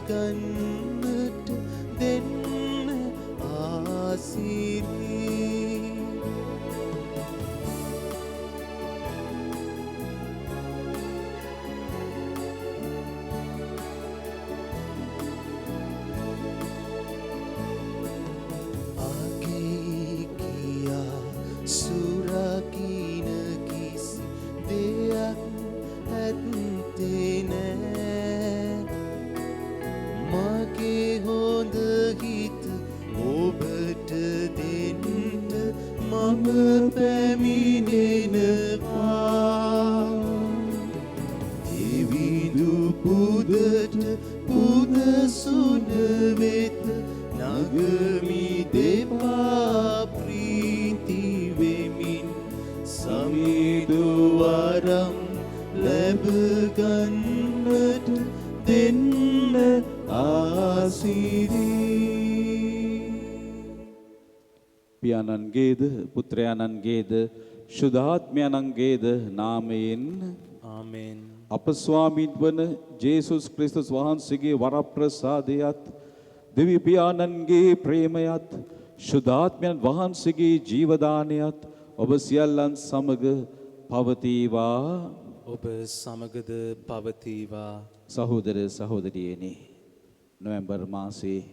ගන්නට දෙන්න ආසිරි අගේ කියා සුරකින කිසි දෙයක් ඇත්තේ නෑ මගේ හොඳ හිත ඔබට දෙන්න මම පැමිණෙනවා දෙවිඳු පුදට පුදසුන වෙත නගමි දෙපා ප්‍රීති වෙමින් සමිදු වරම් ලැබ ගන්නට දෙන්න ආසිරි පියාණන්ගේද පුත්‍රයාණන්ගේද ශුද්ධාත්මයන්ගේද නාමයෙන් ආමෙන් අප ස්වාමීන් වන ජේසුස් ක්‍රිස්තුස් වහන්සේගේ වරප්‍රසාදයත් දෙවි පියාණන්ගේ ප්‍රේමයත් ශුද්ධාත්මයන් වහන්සේගේ ජීවදානයත් ඔබ සියල්ලන් සමග පවතිවා ඔබ සමගද පවතිවා සහෝදර සහෝදරියනි නොවැම්බර් මාසයේ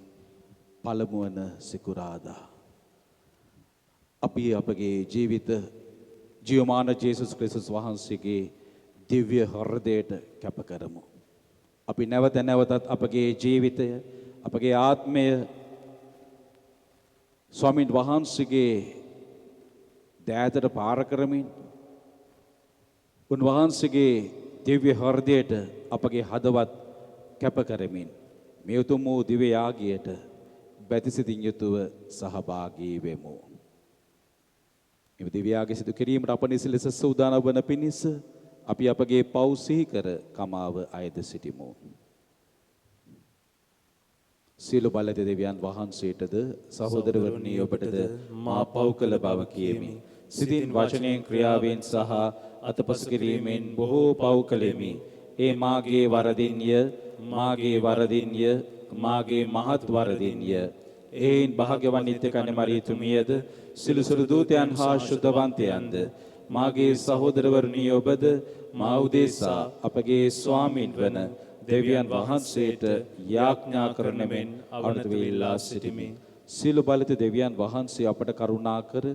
පළමු වන සිකුරාදා අපි අපගේ ජීවිත ජීවමාන ජේසුස් ක්‍රිස්තුස් වහන්සේගේ දිව්‍ය හෘදයට කැප කරමු. අපි නැවත නැවතත් අපගේ ජීවිතය අපගේ ආත්මය ස්වාමීන් වහන්සේගේ දෑතට පාර කරමින් උන්වහන්සේගේ දිව්‍ය හෘදයට අපගේ හදවත් කැප කරමින් මේ උතුම් වූ දිව්‍ය යාගයට බැතිසිතින් යුතුව සහභාගී වෙමු. මේ දිව්‍ය යාගය සිදු කිරීමට අප නිසි ලෙස සූදානම් වන පිණිස අපි අපගේ පව් සිහි කර කමාව අයද සිටිමු. සියලු බලද දෙවියන් වහන්සේටද සහෝදරවරුනි ඔබටද මා පව් කළ බව කියමි. සිතින් වචනයෙන් ක්‍රියාවෙන් සහ අතපසු කිරීමෙන් බොහෝ පව් කළෙමි. ඒ මාගේ වරදින්ය මාගේ මහත් වරදින්ය. එයින් භාග්‍යවත් නිත්‍ය කන්‍යමරියතුමියද සිළුසුළු දූතයන් හා ශුද්ධවන්තයන්ද මාගේ සහෝදරවරුනි ඔබද මා උදෙසා අපගේ ස්වාමින් වන දෙවියන් වහන්සේට යාඥා කරන මෙන් අවනත වෙලා සිටිමි. සියලු බලත දෙවියන් වහන්සේ අපට කරුණා කර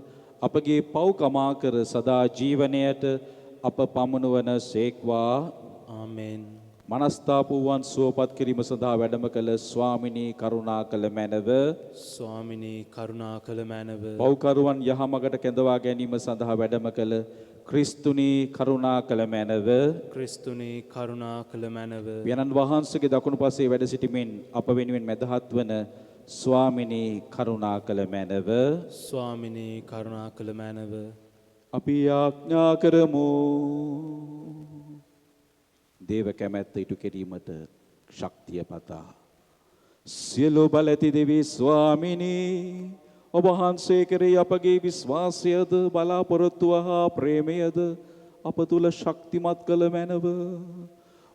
අපගේ පව් කමා කර සදා ජීවනයට අප පමුණුවන සේක්වා. ආමෙන්. මනස්තාපුවන් සුවපත් කිරීම සඳහා වැඩම කළ ස්වාමිනී කරුණා කළ මැනව. ස්වාමිනී කරුණා කළ මැනව. පව්කරුවන් යහමගට කැඳවා ගැනීම සඳහා වැඩම කළ ක්‍රිස්තුනී කරුණා කළ මැනව. ක්‍රිස්තුනී කරුණා කළ මැනව. පියාණන් වහන්සේගේ දකුණු පසේ වැඩ සිටිමින් අප වෙනුවෙන් මැදහත් වන ස්වාමිනී කරුණා කළ මැනව. ස්වාමිනී කරුණා කළ මැනව. අපි යාඥා කරමු. දේව කැමැත්ත ඉටු කිරීමට ශක්තිය පතා. සියලු බල ඇති දෙවි ස්වාමිනී ඔබ වහන්සේ කෙරෙහි අපගේ විශ්වාසයද බලාපොරොත්තුව හා ප්‍රේමයද අප තුල ශක්තිමත් කළ මැනව.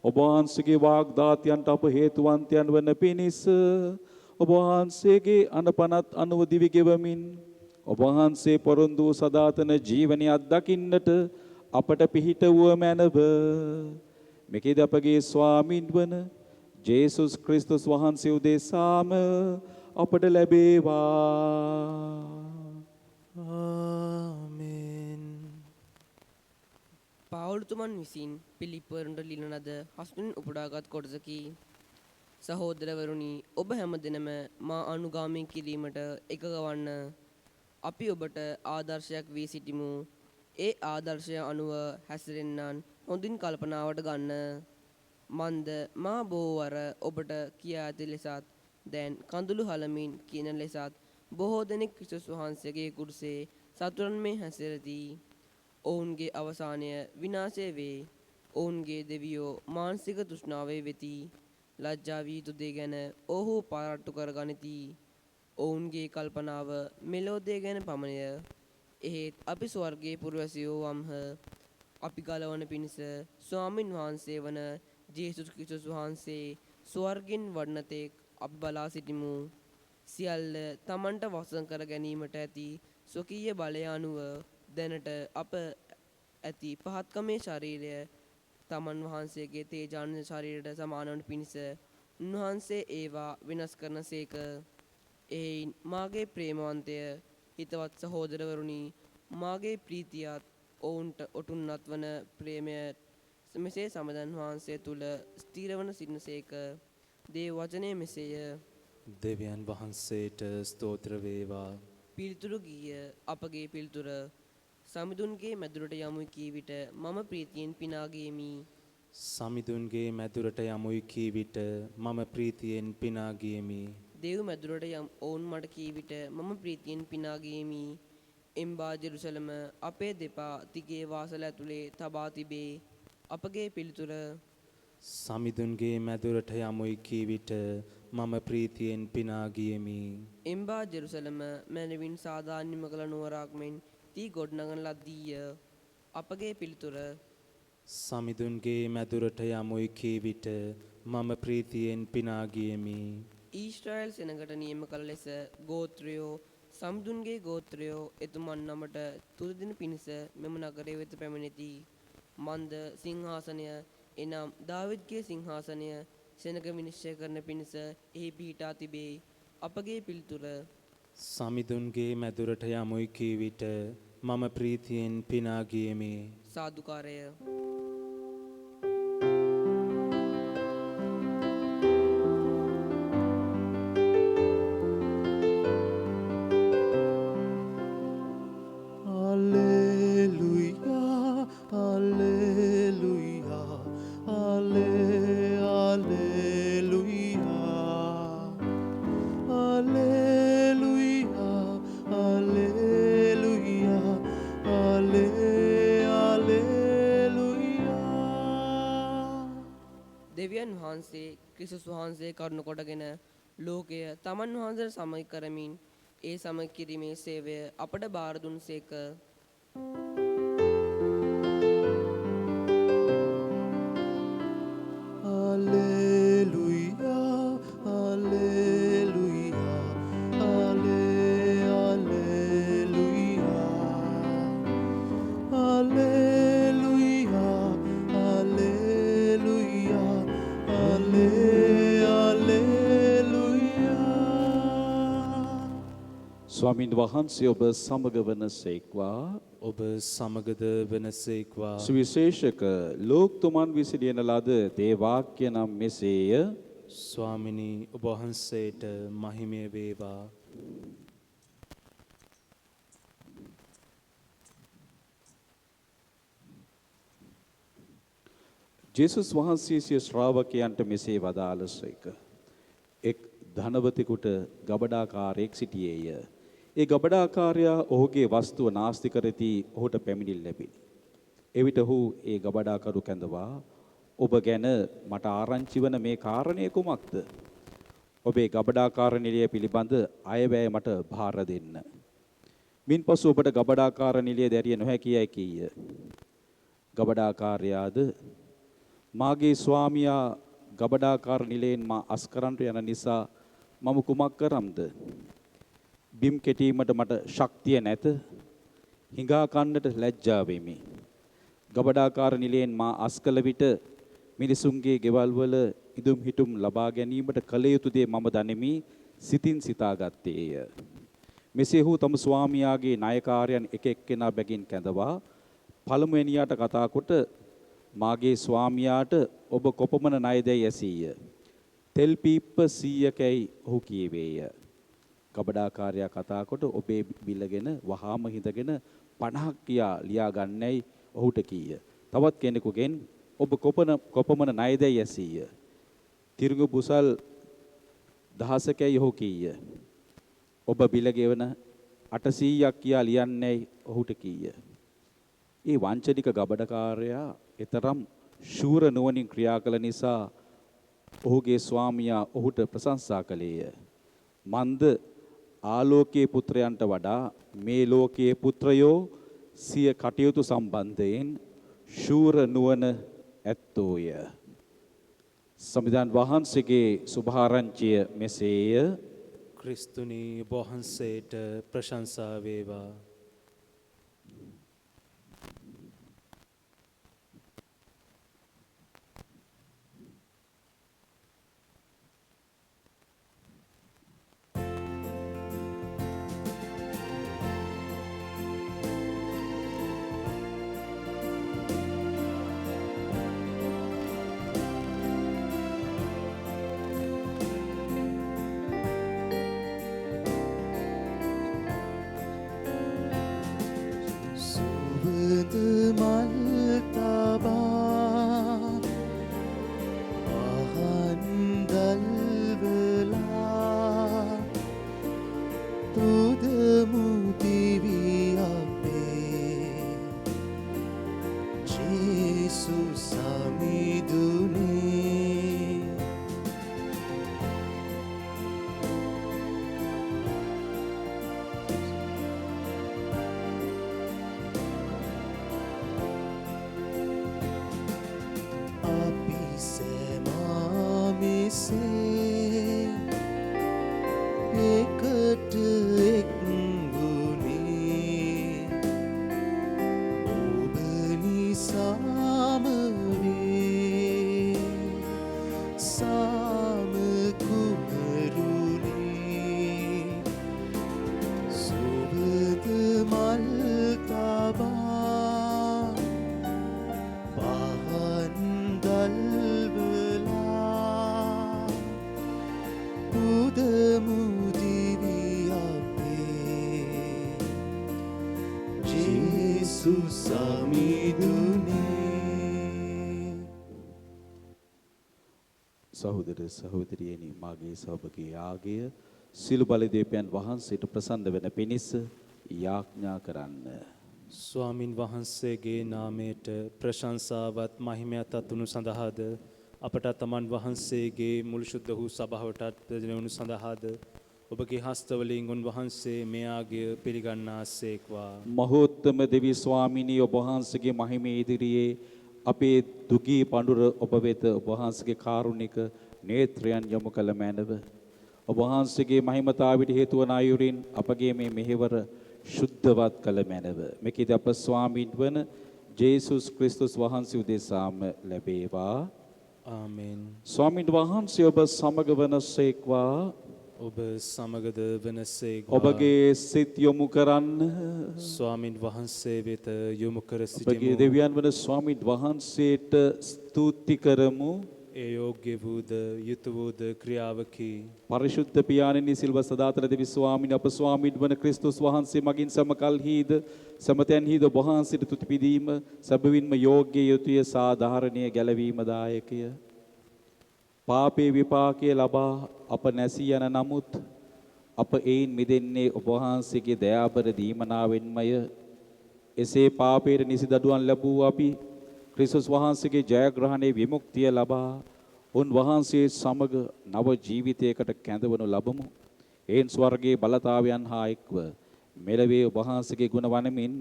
ඔබ වහන්සේගේ වාග්දාතයන්ට අප හේතුවන්තයන් වන පිණිස ඔබ වහන්සේගේ අනපනත් අනුව දිවි ගෙවමින් ඔබ වහන්සේ පොරොන්දු සදාතන ජීවනයක් දකින්නට අපට පිහිට වූ මැනව. මෙකෙද අපගේ ස්වාමින් වන ජේසුස් ක්‍රිස්තුස් වහන්සේ උදෙසාම අපට ලැබේවා. ආමෙන්. පාවුල්තුමන් විසින් පිලිප්පවරුන්ට ලියන ලද හස්තුන් උපුටාගත් කොටසකි. සහෝදරවරුනි ඔබ හැමදෙනම මා අනුගාමී කිරීමට එකග වන්න. අපි ඔබට ආදර්ශයක් වී සිටිමු. ඒ ආදර්ශය අනුව හැසිරෙන්නන් හොඳින් කල්පනාවට ගන්න. මන්ද මා බොහෝවර ඔබට කියා ඇති ලෙසත් දැන් කඳුළු හලමින් කියන ලෙසත් බොහෝ දෙනෙක් ක්‍රිස්තුස් වහන්සේගේ කුරුසේ සතුරන් මේ හැසිරති. ඔවුන්ගේ අවසානය විනාශය වේ. ඔවුන්ගේ දෙවියෝ මානසික තෘෂ්ණාවේ වෙති. ලජ්ජා වී යුතු දේ ගැන ඔහු පාරට්ටු කර ගනිති. ඔවුන්ගේ කල්පනාව මෙලෝ දේ ගැන පමණය. එහෙත් අපි ස්වර්ගයේ පුරවැසියෝ වම්හ. අපි ගලවන පිණිස ස්වාමින් වහන්සේ වන ජේසුස් ක්‍රිස්තුස් වහන්සේ ස්වර්ගින් වඩනතෙක් අප බලා සිටිමු. සියල්ල තමන්ට වසන් කර ගැනීමට ඇති ස්වකීය බලය අනුව දැනට අප ඇති පහත්කමේ ශරීරය තමන් වහන්සේගේ තේජාන ශරීරයට සමානවන පිණිස උන්වහන්සේ ඒවා වෙනස් කරන සේක. එයින් මාගේ ප්‍රේමවන්තය හිතවත් සහෝදරවරුනි, මාගේ ප්‍රීතියත් ඔවුන්ට ඔටුන්නත් වන ප්‍රේමය මෙසේ සමදන් වහන්සේ තුළ ස්ථීරවන සිටින සේක. දේව වචනය මෙසේය. දෙවියන් වහන්සේට ස්තෝත්‍ර වේවා. පිළිතුරු ගීය අපගේ පිළිතුර. සමිඳුන්ගේ මැදුරට යමුයි කී විට මම ප්‍රීතියෙන් පිනාගේමි. සමිඳුන්ගේ මැදුරට යමුයි කී විට මම ප්‍රීතියෙන් පිනාගියෙමි. දේව මැදුරට යම් ඔවුන් මට කී විට මම ප්‍රීතියෙන් පිනාගේමි. එම්බා ජෙරුසලම අපේ දෙපා තිගේ වාසල ඇතුලේ තබා තිබේ. අපගේ පිළිතුර. සමිඳුන්ගේ මැදුරට යමුයි කී විට මම ප්‍රීතියෙන් පිනාගියෙමි. එම්බා ජෙරුසලම මැනවින් සාධාරණම කළ නුවරක් මෙන් තී ගොඩනගන ලද්දීය. අපගේ පිළිතුර. සමිඳුන්ගේ මැදුරට යමුයි කී විට මම ප්‍රීතියෙන් පිනාගියෙමි. ඊශ්‍රායල් සෙනඟට නියම කළ ලෙස ගෝත්‍රයෝ සමිඳුන්ගේ ගෝත්‍රයෝ එතුමන් නමට තුරුදින පිණිස මෙම නගරය වෙත පැමිණෙති. මන්ද සිංහාසනය එනම් දාවිද්ගේ සිංහාසනය සෙනග විනිශ්චය කරන පිණිස එහි පිහිටා තිබේ. අපගේ පිළිතුර. සමිඳුන්ගේ මැදුරට යමුයි කී විට මම ප්‍රීතියෙන් පිනාගියෙමි. සාදුකාරය. දෙවියන් වහන්සේ ක්‍රිස්තුස් වහන්සේ කරුණ කොටගෙන ලෝකය තමන් වහන්සේට සමග කරමින් ඒ සමග කිරීමේ සේවය අපට බාර දුන් සේක. ස්වාමීන් වහන්සේ ඔබ සමග වනසේක්වා. ඔබ සමගද වනසේක්වා. සුවිශේෂක ලෝක්තුමන් විසිරියන ලද දේ වාක්‍ය නම් මෙසේය. ස්වාමිනී ඔබ වහන්සේට මහිමය වේවා. ජේසුස් වහන්සේ සිය ශ්‍රාවකයන්ට මෙසේ වදාළසේක. එක් ධනවතෙකුට ගබඩාකාරයෙක් සිටියේය. ඒ ගබඩාකාරයා ඔහුගේ වස්තුව නාස්ති කරති ඔහුට පැමිණිලි ලැබිනි. එවිට ඔහු ඒ ගබඩාකරු කැඳවා ඔබ ගැන මට ආරංචි වන මේ කාරණය කුමක්ද? ඔබේ ගබඩාකාර නිලය පිළිබඳ අයවැය මට භාර දෙන්න. මින්පසු ඔබට ගබඩාකාර නිලය දැරිය නොහැකියයි කීය. ගබඩාකාරයාද මාගේ ස්වාමියා ගබඩාකාර නිලයෙන් මා අස්කරන්ට යන නිසා මම කුමක් කරම්ද? බිම් කෙටීමට මට ශක්තිය නැත. හිඟා කන්නට ලැජ්ජා වෙමි. ගබඩාකාර නිලයෙන් මා අස්කල විට මිනිසුන්ගේ ගෙවල් වල ඉදුම් හිටුම් ලබා ගැනීමට කල යුතු දේ මම දනිමි සිතින් සිතාගත්තේය. මෙසේ ඔහු තම ස්වාමියාගේ ණයකාරයන් එක එක්කෙනා බැගින් කැඳවා පළමුවෙනියාට කතා කොට මාගේ ස්වාමියාට ඔබ කොපමණ ණයදැයි ඇසීය. තෙල් පීප්ප 100කයි ඔහු කීවේය. ගබඩාකාරයා කතා කොට ඔබේ බිලගෙන වහාම හිඳගෙන 50ක් කියා ලියා ගන්නයි ඔහුට කීය. තවත් කෙනෙකුගෙන් ඔබ කොපමණ ණයදැයි ඇසීය. තිරුඟු බුසල් 10කයි ඔහු කීය. ඔබ බිල ගෙවන 800ක් කියා ලියන්නයි ඔහුට කීය. ඒ වංචනික ගබඩකාරයා එතරම් ශූර නුවණින් ක්‍රියා කළ නිසා ඔහුගේ ස්වාමියා ඔහුට ප්‍රශංසා කළේය. මන්ද ආලෝකයේ පුත්‍රයන්ට වඩා මේ ලෝකයේ පුත්‍රයෝ සිය කටයුතු සම්බන්ධයෙන් ශූර නුවණ ඇත්තෝය. සමිඳාන් වහන්සේගේ සුභාරංචිය මෙසේය. ක්‍රිස්තුනි වහන්සේට ප්‍රශංසා වේවා. සහෝදර සහෝදරියනි මාගේ සහභාගී යාගය සිළු බලදීපයන් වහන්සේට ප්‍රසන්න වෙන පිණිස යාඥා කරන්න. ස්වාමින් වහන්සේගේ නාමයට ප්‍රශංසාවත් මහිමයත් අතුණු සඳහාද අපට තමන් වහන්සේගේ මුළු ශුද්ධ වූ සභාවටත් ප්‍රයෝජන සඳහාද ඔබගේ හස්තවලින් උන්වහන්සේ මේ ආගය පිළිගන්නාසේක්වා. මහෝත්තම දෙවි ස්වාමිනී ඔබ වහන්සේගේ මහිමේ ඉදිරියේ අපේ දුගී පඬුර ඔබ වෙත ඔබ වහන්සේගේ කාරුණික නේත්‍රයන් යොමු කළ මැනව. ඔබ වහන්සේගේ මහිමතාවට හේතු වන අයුරින් අපගේ මේ මෙහෙවර ශුද්ධවත් කළ මැනව. මෙකෙද අප ස්වාමීන් වන ජේසුස් ක්‍රිස්තුස් වහන්සේ උදෙසාම ලැබේවා. ආමෙන්. ස්වාමීන් වහන්සේ ඔබ සමග වනසේක්වා. ඔබ සමගද වනසේක්වා. ඔබගේ සිත් යොමු කරන්න. ස්වාමින් වහන්සේ වෙත යොමු කර ඔබගේ සිටිමු. දෙවියන් වන ස්වාමීන් වහන්සේට ස්තුති කරමු. ඒ යෝග්‍ය වූද යුතු වූද ක්‍රියාවකි. පරිශුද්ධ පියාණෙනි සිල්ව සදාතර දෙවි ස්වාමීන් අප ස්වාමීන් වන ක්‍රිස්තුස් වහන්සේ මගින් සමකල්හිද සමතැන්හිද ඔබ වහන්සේට තුති පිදීම සැබවින්ම යෝග්‍ය යුතුය සාධාරණීය ගැලවීම දායකය. පාපේ විපාකයේ ලබා අප නැසී යන නමුත් අප එයින් මිදෙන්නේ ඔබ වහන්සේගේ දයාබර දීමනාවෙන්මය. එසේ පාපයට නිසි දඩුවම් ලැබූ අපි ක්‍රිස්තුස් වහන්සේගේ ජයග්‍රහණයේ විමුක්තිය ලබා උන්වහන්සේ සමග නව ජීවිතයකට කැඳවනු ලබමු. එයින් ස්වර්ගයේ බලතාවයන් හා එක්ව මෙලවේ ඔබ වහන්සේගේ ගුණ වනමින්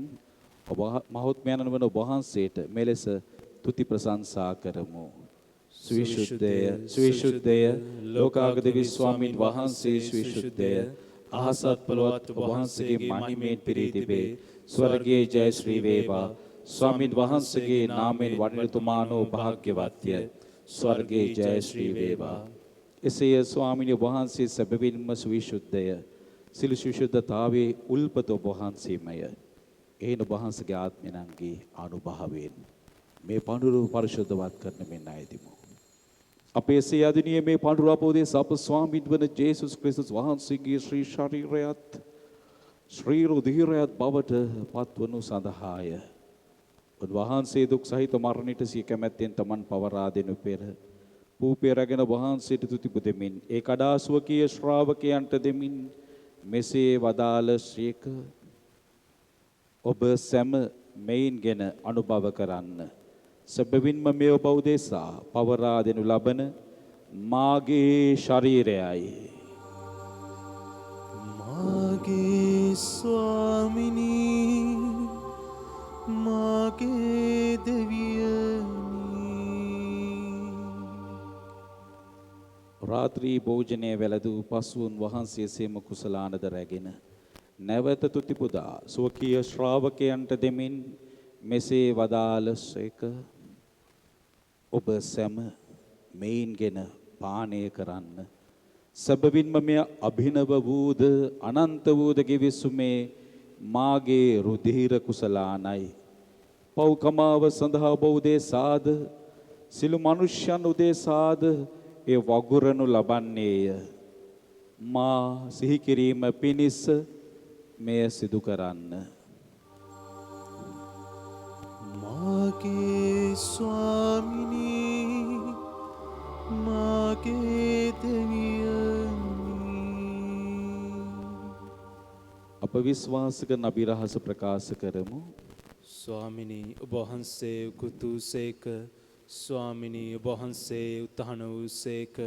ඔබ මහත්මයන් වන ඔබ වහන්සේට මෙලෙස තුති ප්‍රශංසා කරමු. සවිශුද්ධය සවිශුද්ධය ලෝකාගත විස්වාමීන් වහන්සේ සවිශුද්ධය අහසත් පොළොවත් ඔබ වහන්සේගේ මහිමයෙන් පිරී තිබේ. ස්වර්ගයේ ජය ශ්‍රී වේවා. ස්වාමීන් වහන්සේගේ නාමයෙන් වඩනතුමානෝ භාග්‍යවත්ය. ස්වර්ගයේ ජය ශ්‍රී වේවා. එසේය ස්වාමීන් වහන්සේ සැබවින්ම සවිශුද්ධය. සිළු සවිශුද්ධතාවේ උල්පත ඔබ වහන්සේමය. එයින් ඔබ වහන්සේගේ ආත්මයන්ගේ අනුභවයෙන් මේ පඬුරු පරිශුද්ධවත් කරන මෙන් අයදිමු. අපේ සියදිනියේ මේ පඬුර අපෝදේ සප ස්වාමීන් වන ජේසුස් ක්‍රිස්තුස් වහන්සේගේ ශ්‍රී ශරීරයත් ශ්‍රී රුධිරයත් බවට පත්වනු සඳහාය. උන්වහන්සේ දුක් සහිත මරණයට සිය කැමැත්තෙන් තමන් පවරා දෙනු පෙර පූපේ රැගෙන වහන්සේට තුති පුදෙමින් ඒ කඩා ස්වකීය ශ්‍රාවකයන්ට දෙමින් මෙසේ වදාළ ශ්‍රේක ඔබ සැම මෙයින්ගෙන අනුභව කරන්න. සැබවින්ම මේ ඔබ උදෙසා පවරා දෙනු ලබන මාගේ ශරීරයයි. මාගේ ස්වාමිනී මාගේ දෙවියනි රාත්‍රී භෝජනයේ වැළඳූ පසුන් වහන්සේ සේම කුසලානද රැගෙන නැවත තුති පුදා ස්වකීය ශ්‍රාවකයන්ට දෙමින් මෙසේ වදාළසේක. ඔබ සැම මෙයින්ගෙන පානය කරන්න. සැබවින්ම මෙය අභිනව වූද අනන්ත වූද කිවිසුමේ මාගේ රුධිර කුසලානයි. පෞකමාව සඳහා ඔබ උදෙසාද සිළු මනුෂ්‍යයන් උදෙසාද ඒ වගුරනු ලබන්නේය. මා සිහි කිරීම පිණිස මෙය සිදු කරන්න. මාගේ ස්වාමිනී මාගේ දෙවියනි. අප විශ්වාස කරන අභිරහස ප්‍රකාශ කරමු. ස්වාමිනී ඔබ වහන්සේ උකුතුසේක. ස්වාමිනී ඔබ වහන්සේ උත්හාන වූසේක.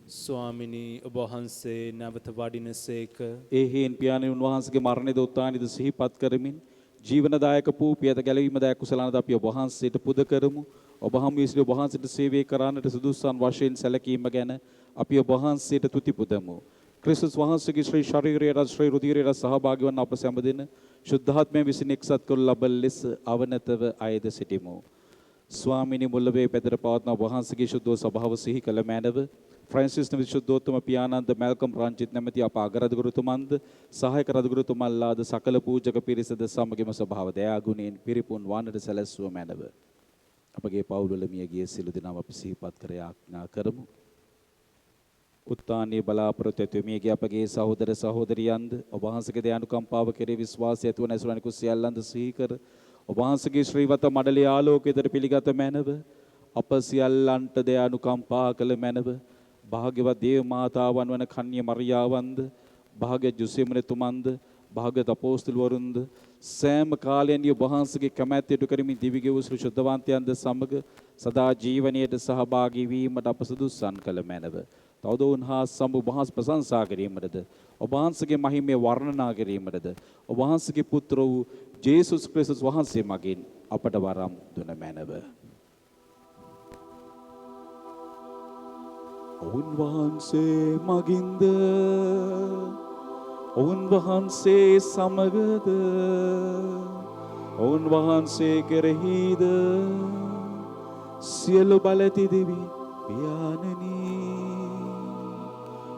ස්වාමිනී ඔබ වහන්සේ නැවත වඩිනසේක. ඒ හේන් පියාණන් වහන්සේගේ මරණයද උත්ථානයද සිහිපත් කරමින් ජීවනදායක වූ පියත ගැලවීමදායක කුසලානද අපි ඔබ වහන්සේට පුද කරමු. ඔබ හමු වී සිටි ඔබ වහන්සේට සේවය කරන්නට සුදුසුසන් වශයෙන් සැලකීම ගැන අපි ඔබ වහන්සේට තුති පුදමු. ක්‍රිස්තුස් වහන්සේගේ ශ්‍රී ශරීරයට ශ්‍රී රුධිරයට සහභාගී වන අප සැම දෙන ශුද්ධාත්මය විසින් එක්සත් කරනු ලබන ලෙස අවනතව අයද සිටිමු. ස්වාමිනී මුල්ලවේ පැතර පවත්න වහන්සේගේ ශුද්ධ ස්වභාව සිහි කළ මැනව ෆ්‍රැන්සිස් නමැති ශුද්ධෝත්තම පියාණන්ද මැල්කම් රංචිත් නැමැති අප අගරදුගුරුතුමන්ද සහායක රදුගුරුතුමන්ලාද සකල පූජක පිරිසද සමගිම ස්වභාව දයාගුණයෙන් පිරිපුන් වන්නට සැලැස්සුව මැනව. අපගේ පවුල්වල මියගිය සියලු දෙනාම අපි සිහිපත් කර යාඥා කරමු. උත්තානයේ බලාපොරොත්තු ඇති මියගිය අපගේ සහෝදර සහෝදරියන්ද ඔබ වහන්සේගේ දයානුකම්පාව කෙරෙහි විශ්වාසය ඇතිව නැසුරණ කුසියල්ලන්ද සිහි කර ඔබ වහන්සේගේ ශ්‍රීවත මඩලේ ආලෝකයේද පිළිගත මැනව අප සියල්ලන්ට දයානුකම්පා කළ මැනව භාග්‍යවත් දේව මාතාවන් වන කන්‍ය මරියාවන්ද භාග්‍ය ජොසෙමතුමන්ද භාග්‍යවත් අපෝස්තලවරුන්ද සෑම කාලයන්දී ඔබ වහන්සේගේ කැමැත්ත ඉටු කරමින් දිවිගෙවූ ශුද්ධවන්තයන්ද සමග සදා ජීවනයේට සහභාගී වීමට අප සුදුසුසන් කළ මැනව තවද උන්හා සමු වහන්ස ප්‍රශංසා කිරීමටද ඔබ වහන්සේගේ මහිමය වර්ණනා කිරීමටද ඔබ වහන්සේගේ පුත්‍ර වූ ජේසුස් ක්‍රිස්තුස් වහන්සේ මගින් අපට වරම් දුන මැනව. ඔවුන් වහන්සේ මගින්ද ඔවුන් වහන්සේ සමගද ඔවුන් වහන්සේ කෙරෙහිද සියලු බලති දෙවි පියාණනි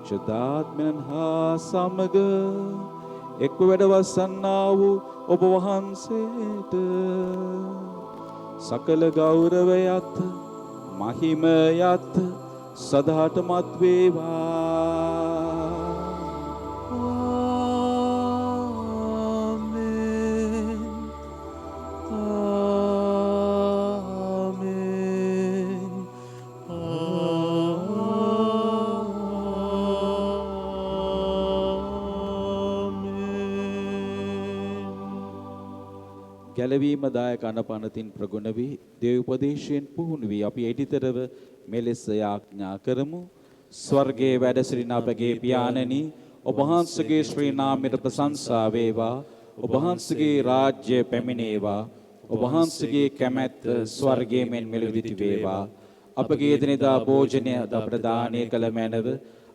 ශුද්ධාත්මයන් හා සමග එක්ව වැඩවසන්නා වූ ඔබ වහන්සේට සකල ගෞරවයත් මහිමයත් සදාටමත් වේවා. ආමේන්. ආමේන්. ගැලවීම දායක අනපනතින් ප්‍රගුණ වී දේව උපදේශයෙන් පුහුණු වී අපි එඩිතරව මෙලෙස යාඥා කරමු. ස්වර්ගයේ වැඩ සිටින අපගේ පියාණනි ඔබ වහන්සේගේ ශ්‍රී නාමයට ප්‍රශංසා වේවා. ඔබ වහන්සේගේ රාජ්‍ය පැමිණේවා. ඔබ වහන්සේගේ කැමැත්ත ස්වර්ගයේ මෙන් මෙලොවිදි වේවා. අපගේ එදිනෙදා භෝජනය අපට දානය කළ මැනව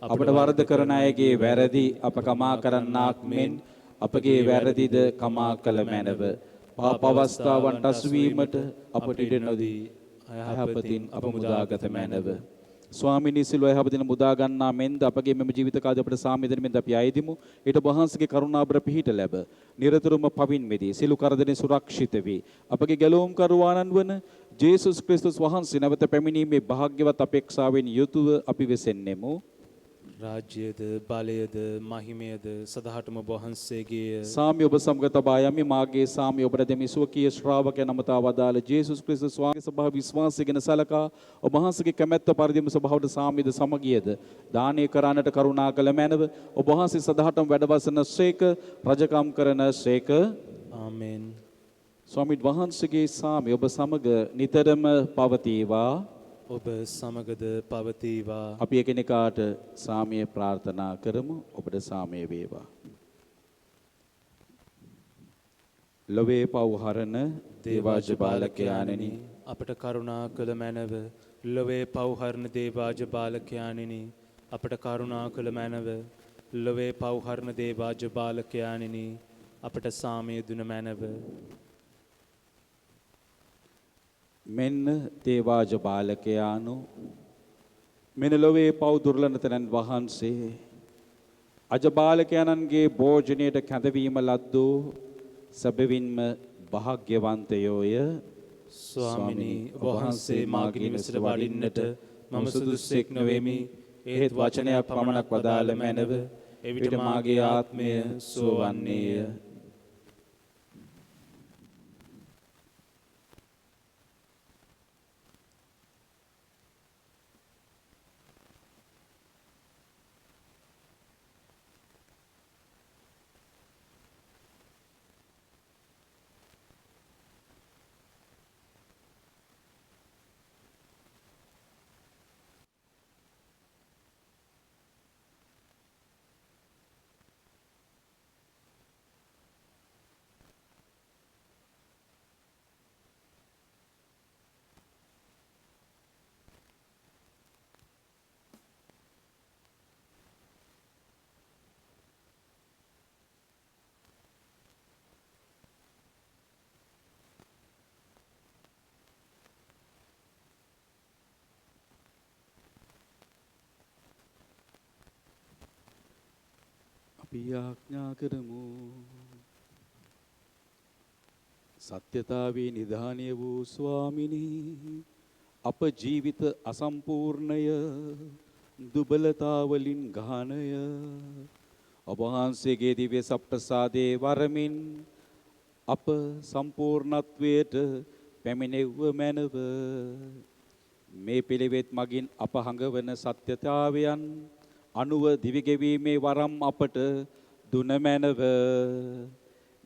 අපට වරද කරන අයගේ වැරදි අප කමා කරන්නාක් මෙන් අපගේ වැරදිද කමා කළ මැනව. පාප අවස්ථාවන්ට අසුවීමට අපට ඉඩ නොදී අයහපතින් අප මුදාගත මැනව. ස්වාමිනී සිල්ව යහපතින් මුදා ගන්නා මෙන්ද අපගේ මෙම ජීවිත කාලය අපට සාමය දෙන මෙන්ද අපි අයදිමු. ඊට වහන්සේගේ කරුණාබර පිහිට ලැබ නිරතුරුවම පවින් මෙදී සිළු කරදරෙන් සුරක්ෂිත වී අපගේ ගැලවුම් කරුවාණන් වන ජේසුස් ක්‍රිස්තුස් වහන්සේ නැවත පැමිණීමේ භාග්‍යවත් අපේක්ෂාවෙන් යුතුව අපි වෙසෙන්නෙමු. රාජ්‍යද බලයද මහිමයද සදහටම ඔබ වහන්සේගේ. සාමය ඔබ සමග තබා යමි. මාගේ සාමය ඔබට දෙමි. ස්වකීය ශ්‍රාවකයන් නමතා වදාළ ජේසුස් ක්‍රිස්තුස් වහන්සේ ස්වභාව විශ්වාසයෙන් සලකා ඔබ වහන්සේගේ කැමැත්ත පරිදිම ස්වභාවයට සාමයද සමගියද දානය කරන්නට කරුණා කළ මැනව ඔබ වහන්සේ සදහටම වැඩවසන සේක රජකම් කරන සේක. ආමේන්. ස්වාමීන් වහන්සේගේ සාමය ඔබ සමග නිතරම පවතිවා. ඔබ සමගද පවතිවා. අපි එකිනෙකාට සාමය ප්‍රාර්ථනා කරමු. ඔබට සාමය වේවා. ලොවේ පව් හරන දේවාජ බාලකයාණෙනි අපට කරුණා කළ මැනව. ලොවේ පව් හරන දේවාජ බාලකයාණෙනි අපට කරුණා කළ මැනව ලොවේ පව්හරණ දේවාජ බාලකයාණෙනි අපට සාමය දුන මැනව මෙන්න දේවාජ බාලකයාණු මෙන ලොවේ පව් දුර්ලභතනන් වහන්සේ අජබාලකයන්න්ගේ භෝජනයට කැඳවීම ලද්දෝ සැබවින්ම භාග්‍යවන්තයෝය. ස්වාමිනී වහන්සේ මාගේ නිවසට වඩින්නට මම සුදුස්සෙක් නොවෙමි. ඒත් වචනයක් පමණක් වදාළ මැනව එවිට මාගේ ආත්මය සුවවන්නේය. අපි ආඥා කරමු. සත්‍යතාවේ නිධානය වූ ස්වාමිනී අප ජීවිත අසම්පූර්ණය දුබලතාවලින් ගානය ඔබ වහන්සේගේ දිව්‍ය සප්‍රසාදේ වරමින් අප සම්පූර්ණත්වයට පැමිණෙව්ව මැනව මේ පිළිවෙත් මගින් අප හඟවන සත්‍යතාවයන් අනුව දිවිගෙවීමේ වරම් අපට දුන මැනව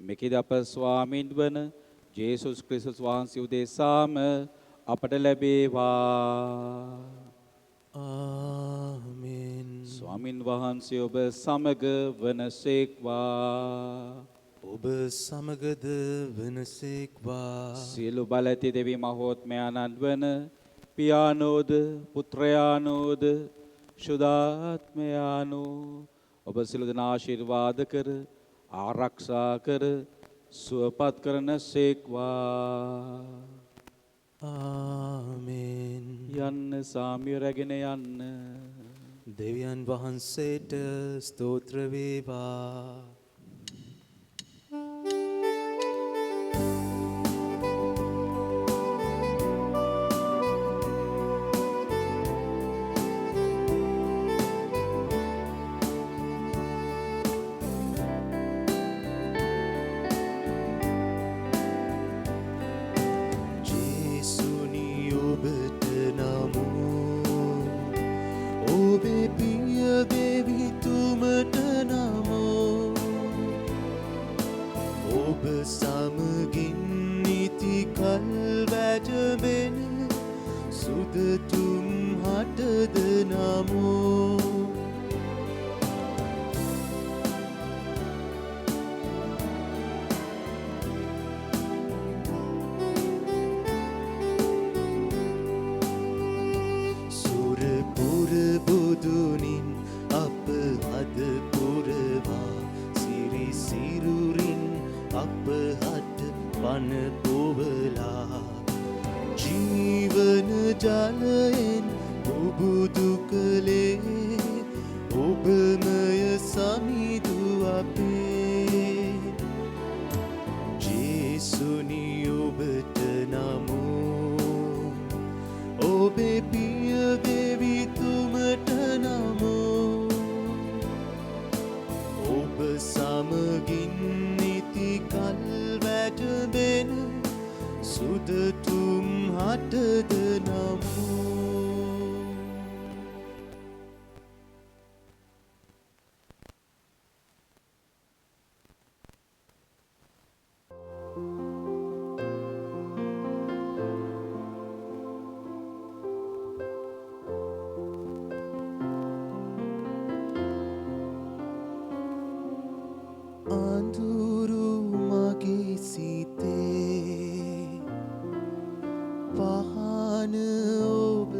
මෙකිද අප ස්වාමින් වන ජේසුස් ක්‍රිස්තුස් වහන්සේ උදෙසාම අපට ලැබේවා. ආමෙන්. ස්වාමින් වහන්සේ ඔබ සමග වනසේක්වා. ඔබ සමගද වනසේක්වා. සියලු බල ඇති දෙවි මහෝත්මයාණන් වන පියානෝද පුත්‍රයානෝද ශුද්ධාත්මයානෝ ඔබ සියලු දෙනා ආශිර්වාද කර ආරක්ෂා කර සුවපත් කරන සේක්වා. ආමෙන්. යන්න සාමිය රැගෙන යන්න. දෙවියන් වහන්සේට ස්තෝත්‍ර වේවා. පහන ඔබ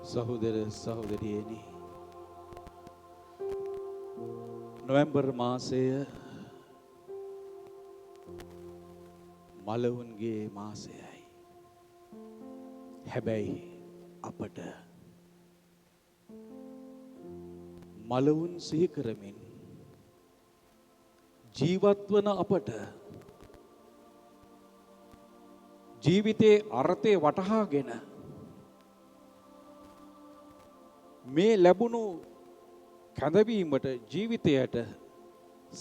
සහෝදර සහෝදරියනි, නොවැම්බර් මාසය මලවුන්ගේ මාසයයි. හැබැයි අපට මලවුන් සිහි කරමින් ජීවත් වන අපට ජීවිතයේ අර්ථය වටහාගෙන මේ ලැබුණු කැඳවීමට ජීවිතයට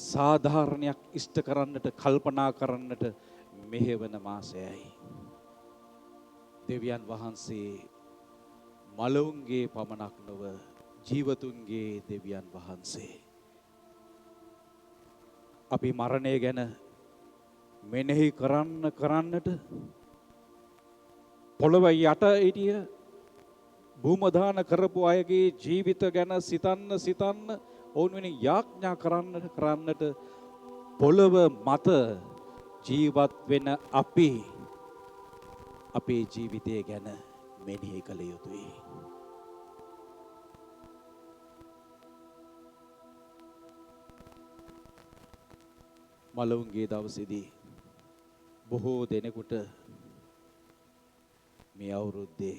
සාධාරණයක් ඉෂ්ට කරන්නට කල්පනා කරන්නට මෙහෙවන මාසයයි. දෙවියන් වහන්සේ මලවුන්ගේ පමණක් නොව ජීවතුන්ගේ දෙවියන් වහන්සේ. අපි මරණය ගැන මෙනෙහි කරන්නට පොළොව යට හිටිය භූමදාන කරපු අයගේ ජීවිත ගැන සිතන්න ඔවුන් වෙන යාඥා කරන්නට පොළොව මත ජීවත් වෙන අපි අපේ ජීවිතය ගැන මෙනෙහි කළ යුතුයි. මලවුන්ගේ දවසේදී බොහෝ දෙනෙකුට මේ අවුරුද්දේ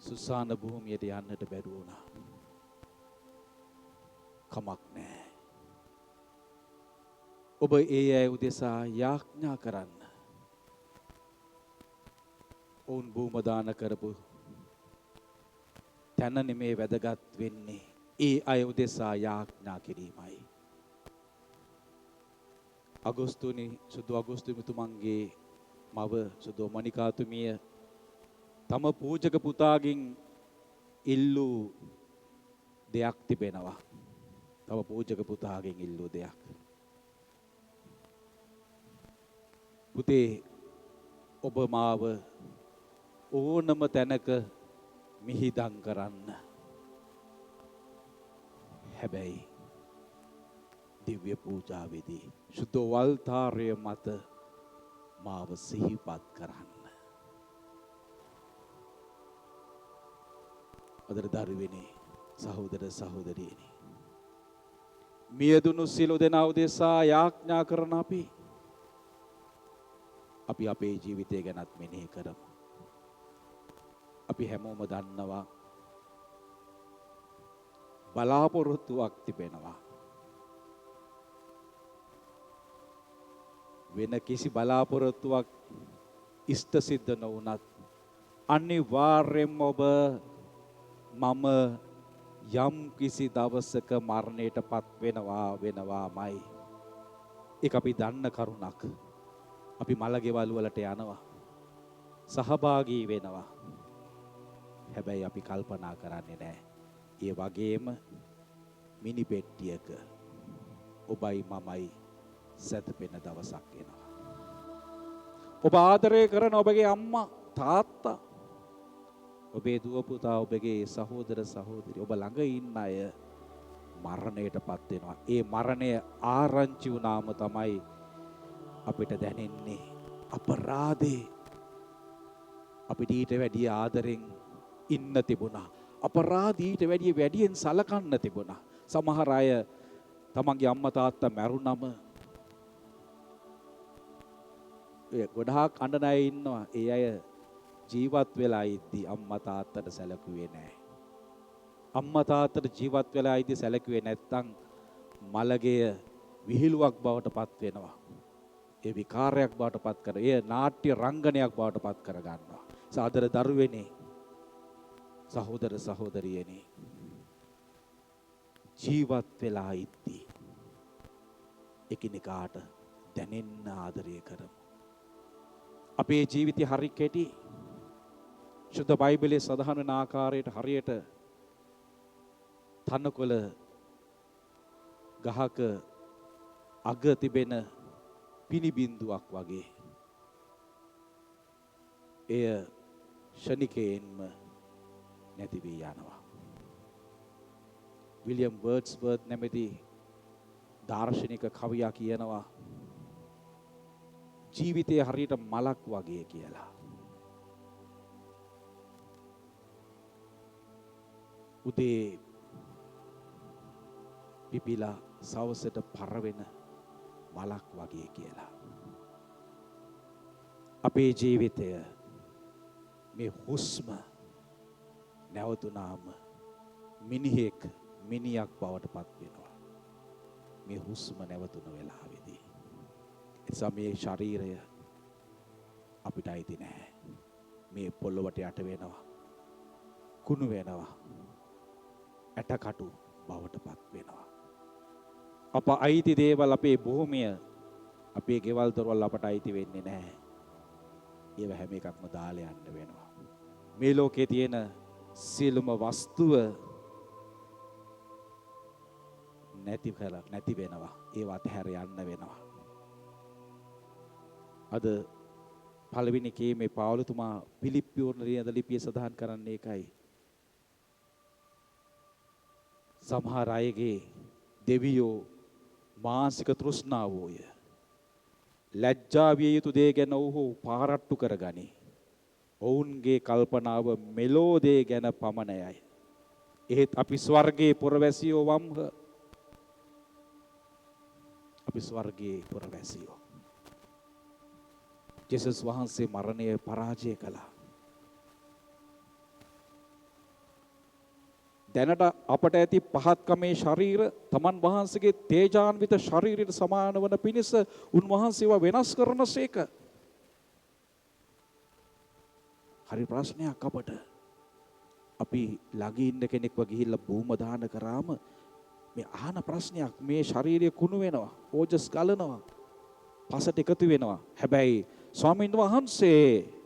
සුසාන භූමියට යන්නට බැරි වුණා. කමක් නැහැ. ඔබ ඒ අය උදෙසා යාඥා කරන්න. ඔවුන් භූමදාන කරපු තැන නෙමේ වැදගත් වෙන්නේ. ඒ අය උදෙසා යාඥා කිරීමයි. සුදු අගෝස්තුමිතුමන්ගේ මව සුදු මණිකාතුමිය තම පූජක පුතාගෙන් ඉල්ලූ දෙයක් තිබෙනවා. තම පූජක පුතාගෙන් ඉල්ලූ දෙයක්. පුතේ, ඔබ මාව ඕනම තැනක මිහිදන් කරන්න. හැබැයි දිව්‍ය පූජාවේදී සුදු වල්තාරය මත මාව සිහිපත් කරන්න. අදට දරුවනේ, සහෝදර සහෝදරියනි, මියදුණු සියලු දෙනා උදෙසා යාඥා කරන අපි අපේ ජීවිතය ගැනත් මෙනෙහි කරමු. අපි හැමෝම දන්නවා බලාපොරොත්තුවක් තිබෙනවා. වෙන කිසි බලාපොරොත්තුවක් ඉෂ්ට සිද්ධ නොවුනත් අනිවාර්යෙන්ම ඔබ මම යම් කිසි දවසක මරණයට පත් වෙනවාමයි. ඒක අපි දන්න කරුණක්. අපි මළගෙවල් වලට යනවා. සහභාගී වෙනවා. හැබැයි අපි කල්පනා කරන්නේ නැහැ. ඒ වගේම මිනි පෙට්ටියක ඔබයි මමයි සැතපෙන දවසක් එනවා. ඔබ ආදරය කරන ඔබගේ අම්මා තාත්තා, ඔබේ දුව පුතා, ඔබගේ සහෝදර සහෝදරි, ඔබ ළඟ ඉන්න අය මරණයට පත් වෙනවා. ඒ මරණය ආරංචි වුණාම තමයි අපිට දැනෙන්නේ අපරාධේ. අපිට ඊට වැඩිය ආදරෙන් ඉන්න තිබුණා. අපරාධීට වැඩියෙන් සලකන්න තිබුණා. සමහර අය තමන්ගේ අම්මා තාත්තා මැරුණම ගොඩාක් අඬන අය ඉන්නවා. ඒ අය ජීවත් වෙලා ඉද්දි අම්මා තාත්තට සැලකුවේ නැහැ. අම්මා තාත්තට ජීවත් වෙලා ඉද්දි සැලකුවේ නැත්තම් මලගය විහිළුවක් බවට පත් වෙනවා. ඒ විකාරයක් බවට පත් කර, ඒ නාට්‍ය රංගනයක් බවට පත් කර ගන්නවා. සාදර දරුවනේ, සහෝදර සහෝදරියනි, ජීවත් වෙලා ඉද්දි එකිනෙකාට දැනෙන්න ආදරය කරමු. අපේ ජීවිතය හරි කෙටි. ශුද්ධ බයිබලයේ සඳහන් වෙන ආකාරයට හරියට තනකොළ ගහක අග තිබෙන පිනිබින්දුවක් වගේ. එය ෂණිකයෙන්ම නැති වී යනවා. විලියම් වර්ඩ්ස්වර්ත් නැමැති දාර්ශනික කවියා කියනවා ජීවිතය හරියට මලක් වගේ කියලා. උදේ පිපිලා සවසට පරවෙන මලක් වගේ කියලා. අපේ ජීවිතය මේ හුස්ම නැවතුනාම මිනිහෙක් මිනියක් බවට පත් වෙනවා. මේ හුස්ම නැවතුන වෙලාවේදී. එනිසා මේ ශරීරය අපිට අයිති නැහැ. මේ පොළොවට යට වෙනවා. කුණු වෙනවා. ඇටකටු බවට පත් වෙනවා. අප අයිති දේවල් අපේ භූමිය අපේ ගෙවල් දොරවල් අපට අයිති වෙන්නේ නැහැ. ඒව හැම එකක්ම දාලා යන්න වෙනවා. මේ ලෝකේ තියෙන සියලුම වස්තුව නැති වෙනවා. ඒව අතහැර යන්න වෙනවා. අද පළවෙනි කීමේ පවුලතුමා පිලිප්පියෝන ලිපිය සඳහන් කරන්නේ ඒකයි. සමහර අයගේ දෙවියෝ මානසික තෘෂ්ණාවෝය. ලැජ්ජා විය යුතු දේ ගැන ඔහු පාරට්ටු කරගනි. ඔවුන්ගේ කල්පනාව මෙලෝ දේ ගැන පමණයි. එහෙත් අපි ස්වර්ගයේ පුරවැසියෝ වම්හ. අපි ස්වර්ගයේ පුරවැසියෝ. ජේසුස් වහන්සේ මරණය පරාජය කළා. දැනට අපට ඇති පහත්කමේ ශරීර තමන් වහන්සේගේ තේජාන්විත ශරීරයට සමාන වන පිණිස උන්වහන්සේව වෙනස් කරනසේක. හරි ප්‍රශ්නයක් අපට. අපි ළඟ ඉන්න කෙනෙක්ව ගිහිල්ලා බූම දාන කරාම මේ අහන ප්‍රශ්නයක්, මේ ශරීරය කුණු වෙනවා, ඕජස් ගලනවා, පසට එකතු වෙනවා. හැබැයි ස්වාමීන් වහන්සේ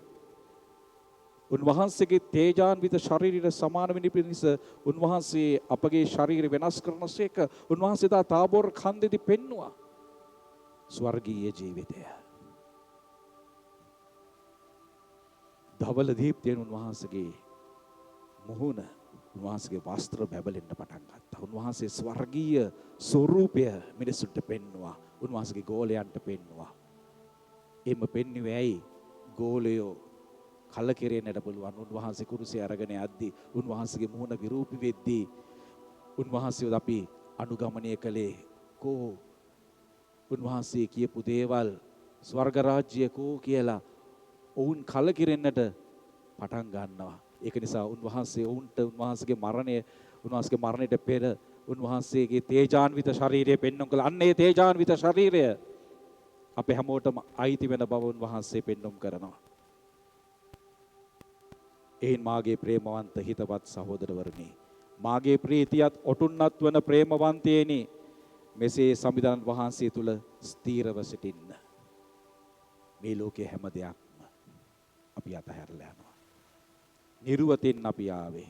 උන්වහන්සේගේ තේජාන්විත ශරීරයට සමාන වෙන පිණිස උන්වහන්සේ අපගේ ශරීරය වෙනස් කරනසේක. උන්වහන්සේ දා තාබෝර් කන්දේදී පෙන්නවා ස්වර්ගීය ජීවිතය. ධවල දීප්තියෙන් උන්වහන්සේගේ මුහුණ, උන්වහන්සේගේ වස්ත්‍ර බැබලෙන්න පටන් ගත්තා. උන්වහන්සේ ස්වර්ගීය ස්වරූපය මිනිසුන්ට පෙන්නවා. උන්වහන්සේගේ ගෝලයන්ට පෙන්නවා. එimhe පෙන්වුවේ ඇයි? ගෝලයෝ කලකිරෙන්නට පුළුවන්. උන්වහන්සේ කුරුසිය අරගෙන යද්දී, උන්වහන්සේගේ මුහුණ විරූපී වෙද්දී, උන්වහන්සේව අපි අනුගමනය කළේ කෝ? උන්වහන්සේ කියපු දේවල් ස්වර්ග රාජ්‍ය කෝ කියලා ඔවුන් කලකිරෙන්නට පටන් ගන්නවා. ඒක නිසා උන්වහන්සේ ඔවුන්ට උන්වහන්සේගේ මරණයට පෙර උන්වහන්සේගේ තේජාන්විත ශරීරය පෙන්වන්න කළා. අන්න ඒ තේජාන්විත ශරීරය අපේ හැමෝටම අයිති වෙන බව උන්වහන්සේ පෙන්වුම් කරනවා. එයින් මාගේ ප්‍රේමවන්ත හිතවත් සහෝදරවරුනි, මාගේ ප්‍රීතියත් ඔටුන්නත් වන ප්‍රේමවන්තයනි, මෙසේ සම්විධාන වහන්සේ තුල ස්ථීරව සිටින්න. මේ ලෝකයේ හැම දෙයක්ම අපි අතහැරලා යනවා. නිර්වතින් අපි ආවේ.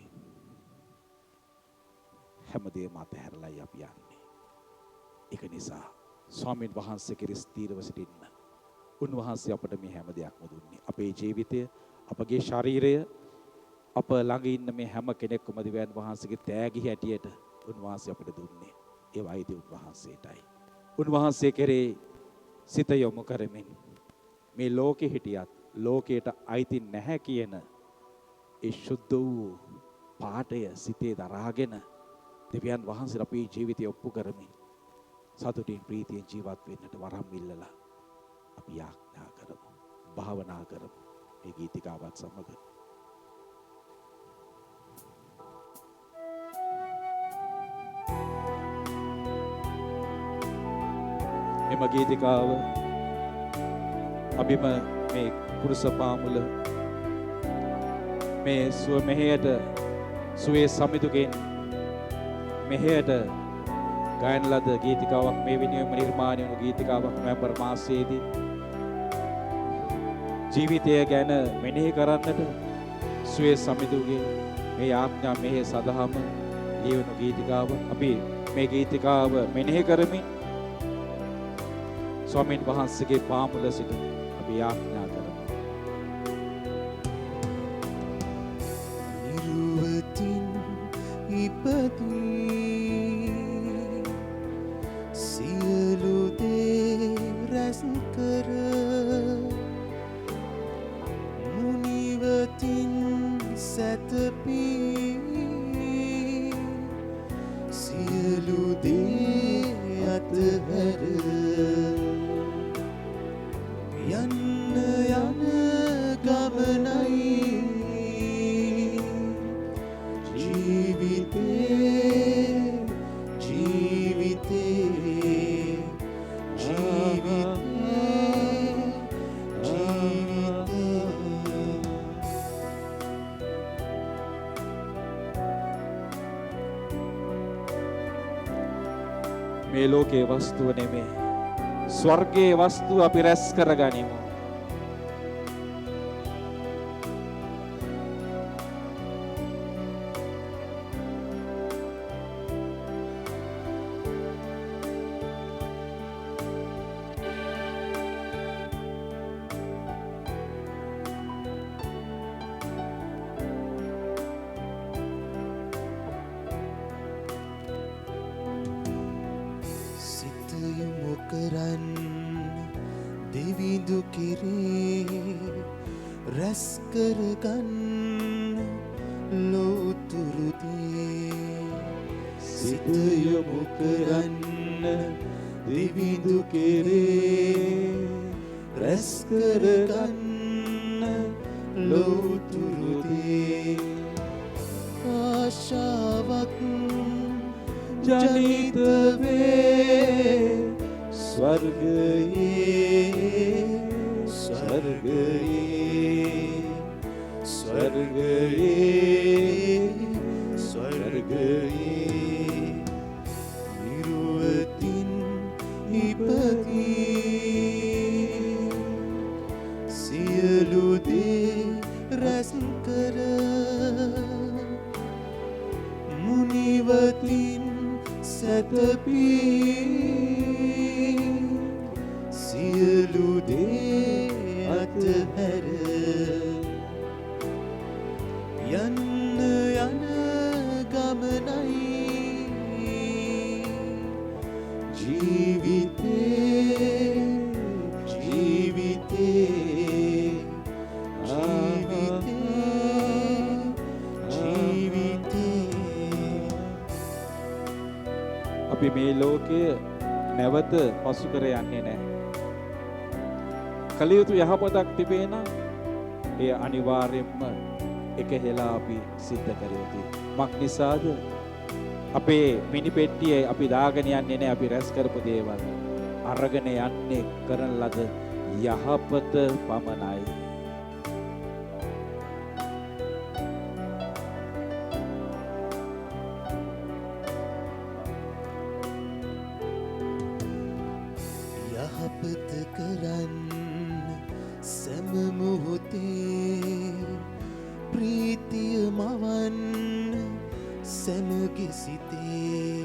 හැමදේම අතහැරලායි අපි යන්නේ. ඒක නිසා ස්වාමීන් වහන්සේ කෙරෙහි ස්ථීරව සිටින්න. උන්වහන්සේ අපට මේ හැම දෙයක්ම දුන්නේ. අපේ ජීවිතය, අපගේ ශරීරය, අප ළඟ ඉන්න මේ හැම කෙනෙක්ම දිවයන් වහන්සේගේ තෑගි හැටියට උන්වහන්සේ අපිට දුන්නේ. ඒ වයිද උන්වහන්සේටයි. උන්වහන්සේ කෙරෙහි සිත යොමු කරමින් මේ ලෝකෙ හිටියත් ලෝකයට අයිති නැහැ කියන ඒ සුද්ධ වූ පාඨය සිතේ දරාගෙන දෙවියන් වහන්සේ අපේ ජීවිතය ඔප්පු කරමින් සතුටින් ප්‍රීතියෙන් ජීවත් වෙන්නට වරම් ඉල්ලලා අපි යාඥා කරමු, භාවනා කරමු. මේ ගීතිකාවත් සමග එම ගීතිකාව අපිම මේ කුරුස පාමුල මේ සුව මෙහෙයට සුවේ සමිතුගෙන් මෙහෙයට ගායන ලද ගීතිකාවක්, මේ වෙනුවෙන්ම නිර්මාණය වුණු ගීතිකාවක් නොවැම්බර් මාසයේදී ජීවිතය ගැන මෙනෙහි කරන්නට සුවේ සමිතුගේ මේ ආඥා මෙහෙය සඳහාම ලියවුණු ගීතිකාව. අපි මේ ගීතිකාව මෙනෙහි කරමින් ස්වාමීන් වහන්සේගේ පාමුල සිට අපි යාඥා කරමු. නිර්වතින් ඉපදී සියලු දේ රැස් කර මුනිවතින් සැතපී මේ ලෝකයේ වස්තුව නෙමේ. ස්වර්ගයේ වස්තුව අපි රැස් කරගනිමු. සිත යොමු කරන්න දෙවිඳු කෙරේ රැස් කරගන්න ලෝතුරු දේ. සිත යොමු කරන්න දෙවිඳු කෙරේ රැස් කරගන්න ලෝතුරු දේ. ආශාවක් ජනිත වේ ස්වර්ගයේ ස්වර්ගයේ ස්වර්ගයේ ස්වර්ගයේ නිරුවතින් ඉපදී සියලු දේ රැස් කර මුනිවතින් සැතපී සියලු දේ අතහැර යන්න යන ගමනයි ජීවිතේ ජීවිතේ ජීවිතේ අපි මේ ලෝකය නැවත පසු කර යන්නේ නැහැ. කළ යුතු යහපතක් තිබේ නම් ඒ අනිවාර්යෙන්ම එක හෙලා අපි සිද්ධ කර යුතුයි. මක් නිසාද? අපේ මිනිපෙට්ටියේ අපි දාගෙන යන්නේ නැහැ අපි රැස් කරපු දේවල්. අරගෙන යන්නේ කරන ලද යහපත පමණයි. යහපත කරන්න සෑම මොහොතේ ප්‍රීතිය මවන්න සෑමගේ සිතේ.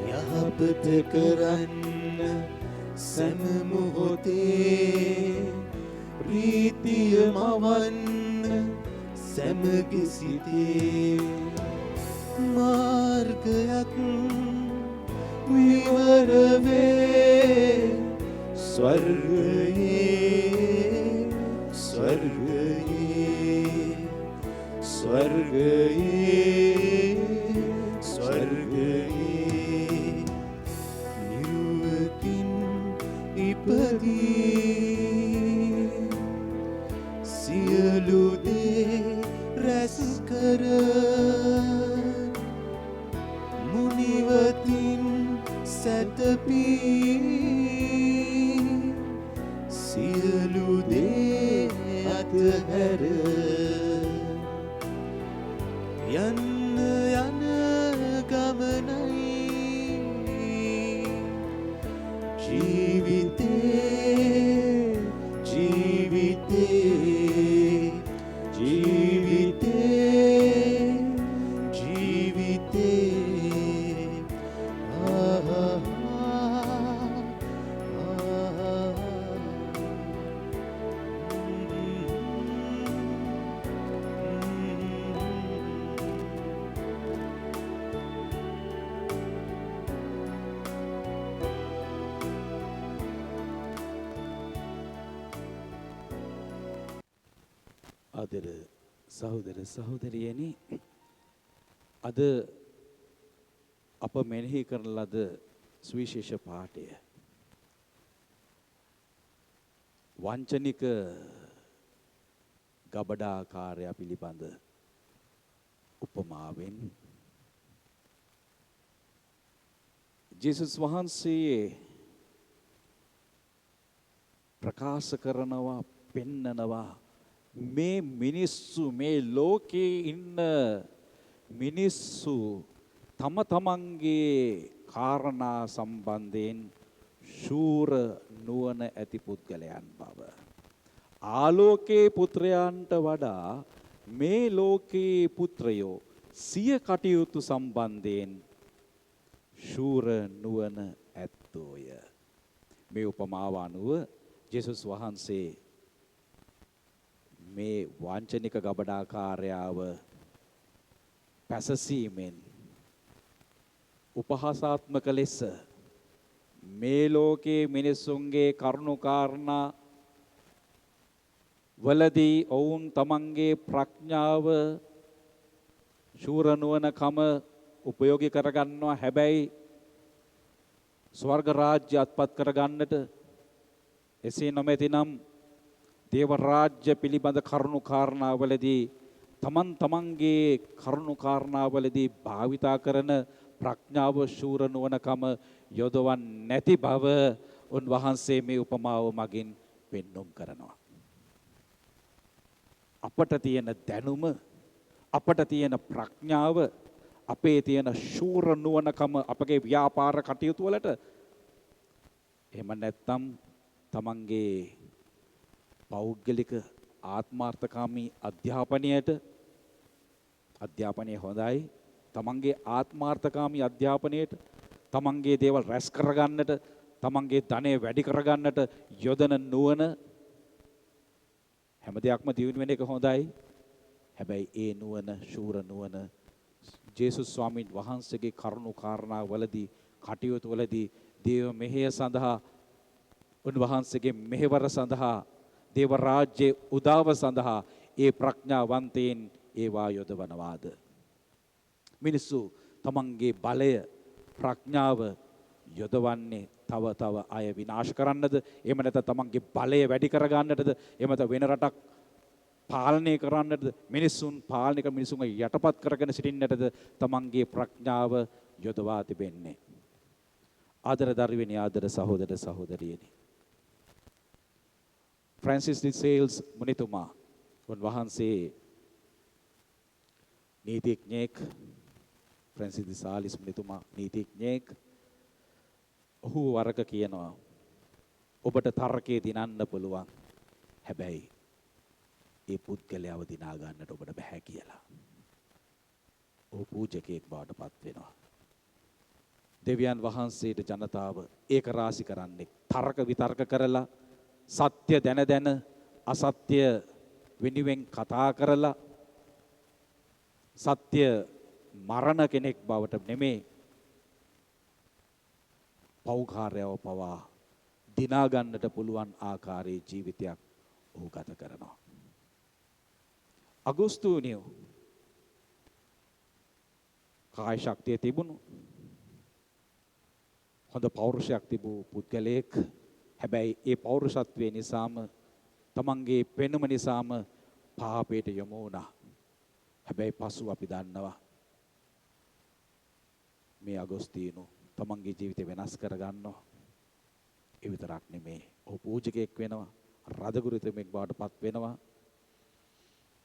යහපත කරන්න සෑම මොහොතේ ප්‍රීතිය මවන්න සෑමගේ සිතේ. මාර්ගයක් විවර වේ ස්වර්ගයේ ස්වර්ගයේ ස්වර්ගයේ ස්වර්ගයේ නිරුවතින් ඉපදී සියලු දේ රැස් කර මුනිවතින් සැතපී සියලු දේ අතහැර යන්න යන ගමනයි ජීවිතේ ජීවිතේ ජීවිතේ ජීවිතේ ආදර සහෝදර සහෝදරියනි, අද අප මෙනෙහි කරන ලද සුවිශේෂ පාඨය වංචනික ගබඩාකාරය පිළිබඳ උපමාවෙන් ජේසුස් වහන්සේ ප්‍රකාශ කරනවා, පෙන්නනවා මේ මිනිස්සු, මේ ලෝකේ ඉන්න මිනිස්සු තම තමන්ගේ කාරණා සම්බන්ධයෙන් ශූර නුවණ ඇති පුද්ගලයන් බව. ආලෝකයේ පුත්‍රයන්ට වඩා මේ ලෝකයේ පුත්‍රයෝ සිය කටයුතු සම්බන්ධයෙන් ශූර නුවණ ඇත්තෝය. මේ උපමාව අනුව ජේසුස් වහන්සේ මේ වංචනික ගබඩාකාරයාව පැසසීමෙන් උපහාසාත්මක ලෙස මේ ලෝකයේ මිනිසුන්ගේ කරුණු කාරණා වලදී ඔවුන් තමන්ගේ ප්‍රඥාව ශූර නුවණකම උපයෝගී කරගන්නවා. හැබැයි ස්වර්ග රාජ්‍ය අත්පත් කරගන්නට එසේ නොමැතිනම් දේව රාජ්‍ය පිළිබඳ කරුණු කාරණාවලදී තමන්ගේ කරුණු කාරණාවලදී භාවිතා කරන ප්‍රඥාව ශූර නුවණකම යොදවන්නේ නැති බව උන්වහන්සේ මේ උපමාව මගින් පෙන්눔 කරනවා. අපට තියෙන දැනුම, අපට තියෙන ප්‍රඥාව, අපේ තියෙන ශූර නුවණකම අපගේ ව්‍යාපාර කටයුතු වලට එහෙම නැත්නම් තමන්ගේ පෞද්ගලික ආත්මාර්ථකාමී අධ්‍යාපනය හොඳයි. තමන්ගේ ආත්මාර්ථකාමී අධ්‍යාපනයට තමන්ගේ දේවල් රැස් කරගන්නට, තමන්ගේ ධනය වැඩි කරගන්නට යොදන නුවණ හැම දෙයක්ම දියුණු වෙන එක හොඳයි. හැබැයි ඒ නුවණ ශූර නුවණ ජේසුස් ස්වාමීන් වහන්සේගේ කරුණු කාරණා වලදී කටයුතු වලදී දේව මෙහෙය සඳහා, උන්වහන්සේගේ මෙහෙවර සඳහා, දේව රාජ්‍යයේ උදාව සඳහා ඒ ප්‍රඥාවන්තයින් ඒවා යොදවනවාද? මිනිස්සු තමන්ගේ බලය, ප්‍රඥාව යොදවන්නේ තව අය විනාශ කරන්නද? එහෙම නැත්නම් තමන්ගේ බලය වැඩි කරගන්නටද? එහෙම නැත්නම් වෙන රටක් පාලනය කරන්නටද? මිනිසුන් පාලනය කර මිනිසුන්ව යටපත් කරගෙන සිටින්නටද තමන්ගේ ප්‍රඥාව යොදවා තිබෙන්නේ? ආදර දරුවනි, ආදර සහෝදර සහෝදරියනි, ෆ්‍රැන්සිස් ඩි සේල්ස් මුනිතුමා උන්වහන්සේ නීතිඥයෙක්. Francis D සාලිස් මුනිතුමා නීතිඥයෙක්. ඔහු වරක කියනවා ඔබට තර්කයේ දිනන්න පුළුවන්, හැබැයි ඒ පුද්ගලයාව දිනා ගන්නට ඔබට බෑ කියලා. ඔහු පූජකයෙක් බවට පත් වෙනවා. දෙවියන් වහන්සේට ජනතාව ඒක රාශි කරන්නේ තර්ක විතර්ක කරලා, සත්‍ය දැන අසත්‍ය වෙනුවෙන් කතා කරලා, සත්‍ය මරණ කෙනෙක් බවට නෙමේ, පෞකාරයව පවා දිනා ගන්නට පුළුවන් ආකාරයේ ජීවිතයක් ඔහු ගත කරනවා. අගෝස්තුනියෝ කාය ශක්තිය තිබුණු, හොඳ පෞරුෂයක් තිබූ පුද්ගලයෙක්. හැබැයි ඒ පෞරුෂත්වයේ නිසාම, තමන්ගේ පෙනුම නිසාම පාපයට යොමු වුණා. හැබැයි පසු අපි දන්නවා මේ අගෝස්තිනෝ තමන්ගේ ජීවිතය වෙනස් කරගන්නවා. ඒ විතරක් නෙමේ, ඔහු පූජකයෙක් වෙනවා, රදගුරුතුමෙක් බවට පත් වෙනවා.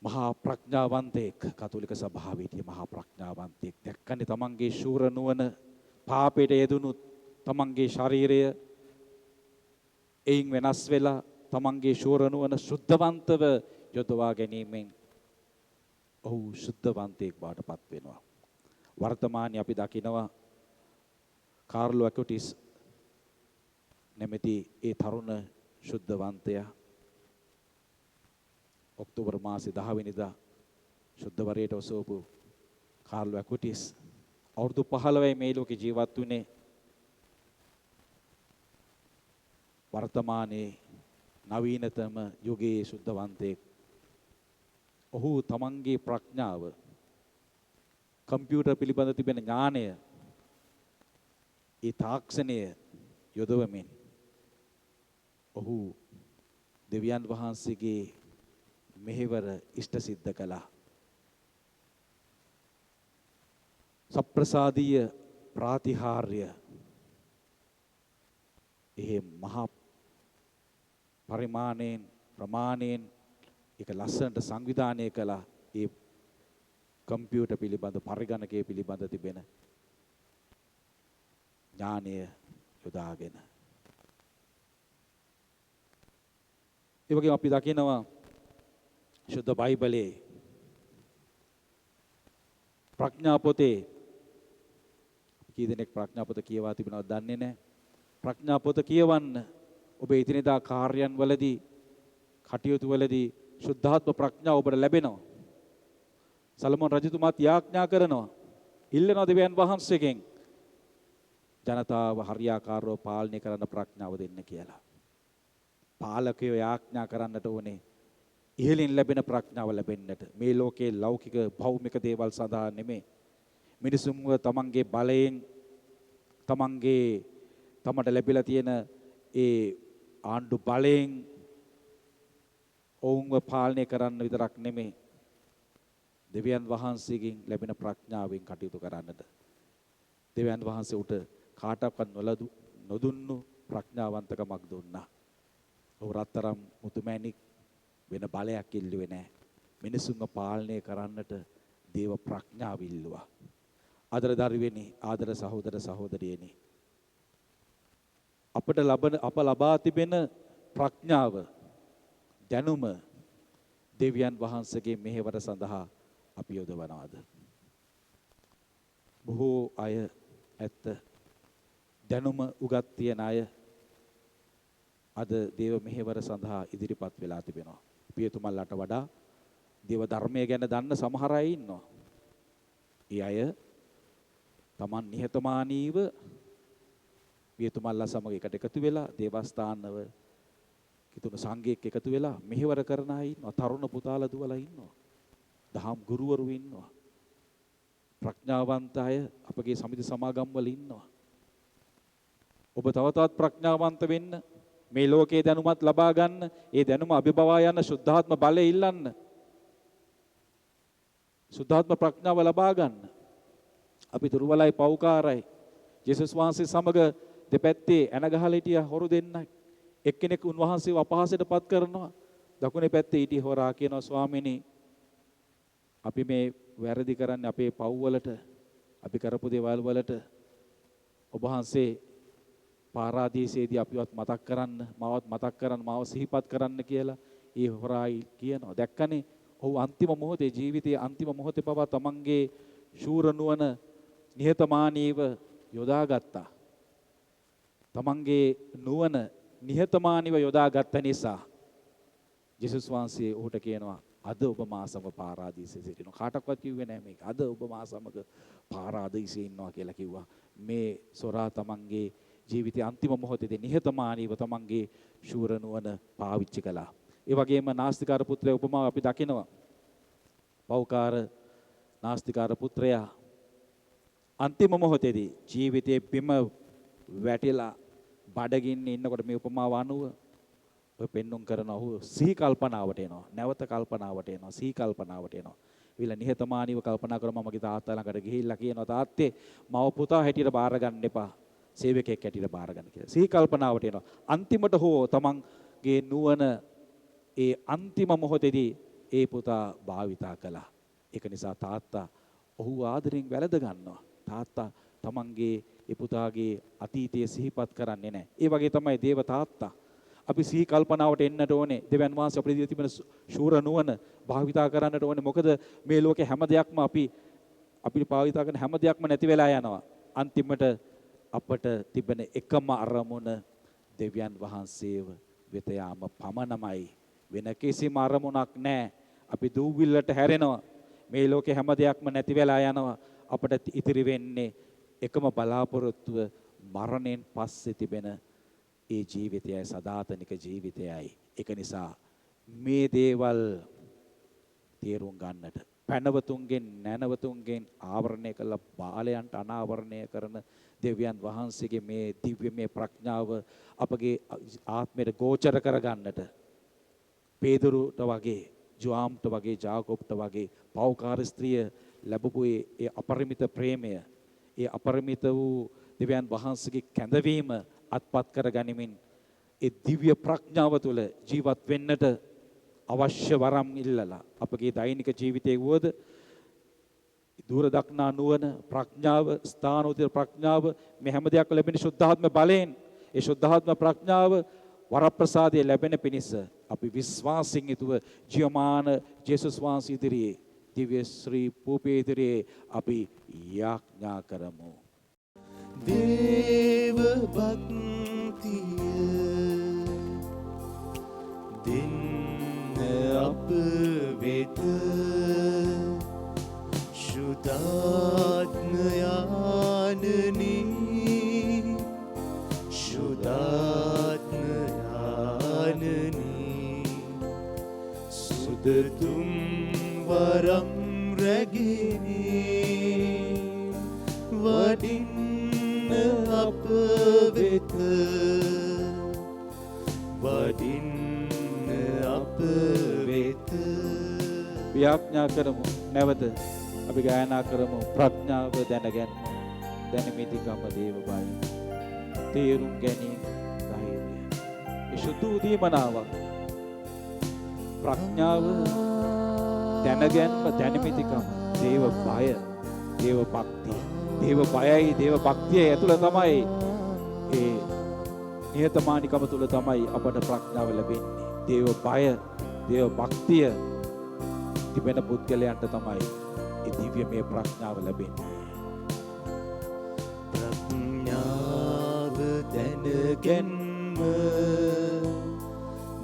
මහා ප්‍රඥාවන්තයෙක්, කතෝලික සභාවේ මහා ප්‍රඥාවන්තයෙක්. දැක්කනේ තමන්ගේ ශූර නුවණ, පාපයට යෙදුණු තමන්ගේ ශරීරය එයින් වෙනස් වෙලා තමන්ගේ ශූර නුවණ සුද්ධවන්තව යොදවා ගැනීමෙන් ඔහු සුද්ධවන්තයෙක් බවට පත් වෙනවා. වර්තමානයේ අපි දකිනවා කාර්ලෝ ඇකුටිස් නැමැති ඒ තරුණ සුද්ධවන්තයා ඔක්තෝබර් මාසේ 10 වෙනිදා සුද්ධවරයට ඔසවපු කාර්ලෝ ඇකුටිස් අවුරුදු 15යි මේ ලෝකේ ජීවත් වුණේ. වර්තමානයේ නවීනතම යුගයේ සුද්ධවන්තයෙක්. ඔහු තමන්ගේ ප්‍රඥාව, කම්පියුටර් පිළිබඳ තිබෙන ඥානය, ඒ තාක්ෂණය යොදවමින් ඔහු දෙවියන් වහන්සේගේ මෙහෙවර ඉෂ්ට සිද්ධ කළා. සප්‍රසාදීය ප්‍රාතිහාර්ය එහි මහා ප්‍රමාණයෙන් ඒක ලස්සනට සංවිධානය කළා. ඒ කම්පියුටර් පිළිබඳ, පරිගණකය පිළිබඳ තිබෙන ඥානය යොදාගෙන. ඒ වගේම අපි දකිනවා ශුද්ධ බයිබලයේ ප්‍රඥා පොතේ කී දෙනෙක් ප්‍රඥා පොත කියවා තිබෙනවද දන්නේ නැහැ. ප්‍රඥා පොත කියවන්න ඔබේ ඉදිනදා කාර්යයන් වලදී කටයුතු වලදී ශුද්ධාත්ම ප්‍රඥාව ඔබට ලැබෙනවා. සලමෝන් රජතුමාත් යාඥා කරනවා. ඉල්ලනවා දෙවියන් වහන්සේගෙන් ජනතාව හරියාකාරව පාලනය කරන්න ප්‍රඥාව දෙන්න කියලා. පාලකයෝ යාඥා කරන්නට ඕනේ ඉහළින් ලැබෙන ප්‍රඥාව ලැබෙන්නට. මේ ලෝකේ ලෞකික භෞමික දේවල් සඳහා නෙමෙයි. මිනිසුන්ව තමන්ගේ බලයෙන් තමන්ට ලැබිලා තියෙන ඒ ආණ්ඩු බලයෙන් ඔවුන්ව පාලනය කරන්න විතරක් නෙමෙයි. දෙවියන් වහන්සේගෙන් ලැබෙන ප්‍රඥාවෙන් කටයුතු කරන්නට. දෙවියන් වහන්සේ උට කාටවත් නොදුන්නු ප්‍රඥාවන්තකමක් දුන්නා. ඔහු රත්තරම් මුතුමැණික් වෙන බලයක් ඉල්ලුවේ නැහැ. මිනිසුන්ව පාලනය කරන්නට දේව ප්‍රඥාව ඉල්ලුවා. ආදර දරුවෙනි, ආදර සහෝදර සහෝදරියනි, අප ලබා තිබෙන ප්‍රඥාව, දැනුම දෙවියන් වහන්සේගේ මෙහෙවර සඳහා අපි යොදවනවාද? බොහෝ අය ඇත්ත දැනුම උගත් තියන අය අද දේව මෙහෙවර සඳහා ඉදිරිපත් වෙලා තිබෙනවා. පියතුමල්ලාට වඩා දේව ධර්මය ගැන දන්න සමහර අය ඉන්නවා. ඒ අය තමන් නිහතමානීව පියතුමල්ලා සමග එකට එකතු වෙලා දේවස්ථානවල කිතුණු සංඝයෙක් එකතු වෙලා මෙහෙවර කරන අය ඉන්නවා. තරුණ පුතාලා දුවලා ඉන්නවා. දහම් ගුරුවරු ඉන්නවා. ප්‍රඥාවන්ත අය අපගේ සමිති සමාගම් වල ඉන්නවා. ඔබ තව තවත් ප්‍රඥාවන්ත වෙන්න, මේ ලෝකයේ දැනුමත් ලබා ගන්න, ඒ දැනුම අභිබවා යන සුද්ධාත්ම බලය ඉල්ලන්න, සුද්ධාත්ම ප්‍රඥාව ලබා ගන්න. අපි දුර්වලයි, පෞකාරයි. යේසුස් වහන්සේ සමග දෙපැත්තේ ඇන ගහලා හිටිය හොරු දෙන්නයි. එක්කෙනෙක් උන්වහන්සේව අපහාසයටපත් කරනවා. දකුණේ පැත්තේ හිටිය හොරා කියනවා, ස්වාමීනි අපි මේ වැරදි කරන්නේ අපේ පව් වලට, අපි කරපු දේවල් වලට. ඔබ වහන්සේ පාරාදීසයේදී අපිවත් මතක් කරන්න, මාවත් මතක් කරන්න, මාව සිහිපත් කරන්න කියලා ඒ හොරායි කියනවා. දැක්කනේ ඔහු අන්තිම මොහොතේ, ජීවිතයේ අන්තිම මොහොතේ පවා තමන්ගේ ශූර නුවණ නිහතමානීව යොදාගත්තා. තමන්ගේ නුවණ නිහතමානීව යොදාගත්ත නිසා ජේසුස් වහන්සේ ඔහුට කියනවා, අද ඔබ මා සමග පාරාදීසයේ සිටිනවා. කාටවත් කිව්වේ නැහැ මේක. අද ඔබ මා සමග පාරාදීසයේ ඉන්නවා කියලා කිව්වා. මේ සොරා තමන්ගේ ජීවිතයේ අන්තිම මොහොතේදී නිහතමානීව තමන්ගේ ශූර නුවණ පාවිච්චි කළා. ඒ වගේම නාස්තිකාර පුත්‍රයා උපමාව අපි දකිනවා. පෞකාර නාස්තිකාර පුත්‍රයා අන්තිම මොහොතේදී ජීවිතයේ බිම වැටිලා බඩගින්නේ ඉන්නකොට මේ උපමාව අනුව ඔය පෙන්눔 කරන ඔහු සිහි කල්පනාවට එනවා. නැවත කල්පනාවට එනවා. සිහි කල්පනාවට එනවා. විල නිහතමානීව කල්පනා කරලා මමගේ තාත්තා ළඟට ගිහිල්ලා කියනවා, තාත්තේ මව පුතා හැටියට බාර ගන්න එපා. සේවකයෙක් හැටියට බාර ගන්න කියලා. සිහි කල්පනාවට එනවා. අන්තිමට හෝ තමන්ගේ නුවණ ඒ අන්තිම මොහොතේදී ඒ පුතා භාවිතා කළා. ඒක නිසා තාත්තා ඔහු ආදරෙන් වැළඳ ගන්නවා. තාත්තා තමන්ගේ ඒ පුතාගේ අතීතය සිහිපත් කරන්නේ නැහැ. ඒ වගේ තමයි දේව තාත්තා. අපි සිහි කල්පනාවට එන්නට ඕනේ. දෙවියන් වහන්සේ අපිට දීලා තිබෙන ශූර නුවණ භාවිතා කරන්නට ඕනේ. මොකද මේ ලෝකේ හැම දෙයක්ම අපිට භාවිතා කරන හැම දෙයක්ම නැති වෙලා යනවා. අන්තිමට අපට තිබෙන එකම අරමුණ දෙවියන් වහන්සේව වෙත යාම පමණමයි. වෙන කිසිම අරමුණක් නැහැ. අපි දූවිල්ලට හැරෙනවා. මේ ලෝකේ හැම දෙයක්ම නැති වෙලා යනවා. අපට ඉතිරි වෙන්නේ එකම බලාපොරොත්තුව මරණයෙන් පස්සේ තිබෙන ඒ ජීවිතයයි, සදාතනික ජීවිතයයි. ඒක නිසා මේ දේවල් තේරුම් ගන්නට, පැනවතුන්ගෙන් නැනවතුන්ගෙන් ආවරණය කළ බාලයන්ට අනාවරණය කරන දෙවියන් වහන්සේගේ මේ දිව්‍යමය ප්‍රඥාව අපගේ ආත්මයට ගෝචර කර ගන්නට, පේදුරුට වගේ, ජෝආම්ට වගේ, ජාකොබ්ට වගේ පෞකාර ස්ත්‍රිය ලැබපු ඒ අපරිමිත ප්‍රේමය, ඒ අපරිමිත වූ දෙවියන් වහන්සේගේ කැඳවීම අත්පත් කර ගනිමින් ඒ දිව්‍ය ප්‍රඥාව තුළ ජීවත් වෙන්නට අවශ්‍ය වරම් ඉල්ලලා අපගේ දෛනික ජීවිතයේ වුවද දුර දක්නා නුවණ ප්‍රඥාව ස්ථානෝචිත ප්‍රඥාව මේ හැම දෙයක් ලැබෙන ශුද්ධාත්ම බලයෙන් ඒ ශුද්ධාත්ම ප්‍රඥාව වරප්‍රසාදයේ ලැබෙන පිණිස අපි විශ්වාසයෙන් යුතුව ජීවමාන ජේසුස් වහන්සේ ඉදිරියේ දිව්‍ය ශ්‍රී පූපේ ඉදිරියේ අපි යාඥා කරමු. දේව භක්තිය දෙන්න අප වෙත සුදාත්ම යානනී සුදාත්ම යානනී සුදතුම් වරම් රැගිනී වඩින්න අප වෙත වඩින්න අප වෙත යාඥා කරමු. නැවත අපි ගායනා කරමු. ප්‍රඥාව දැනගන්න දැනමිතිකම දේව බය තේරුම් ගැනීම ධෛර්යය ඒ සුදු දීමනාවක් ප්‍රඥාව දැනගැන්ම දැනමිතිකම දේව බය දේව භක්තිය දේව බයයි දේව භක්තිය ඇතුළ තමයි ඒ නිහතමානිකම තුළ තමයි අපට ප්‍රඥාව ලැබෙන්නේ. දේව බය දේව භක්තිය තිබෙන පුද්ගලයන්ට තමයි ඒ දිව්‍යමය ප්‍රඥාව ලැබෙන්නේ. ප්‍රඥාව දැනගැන්ම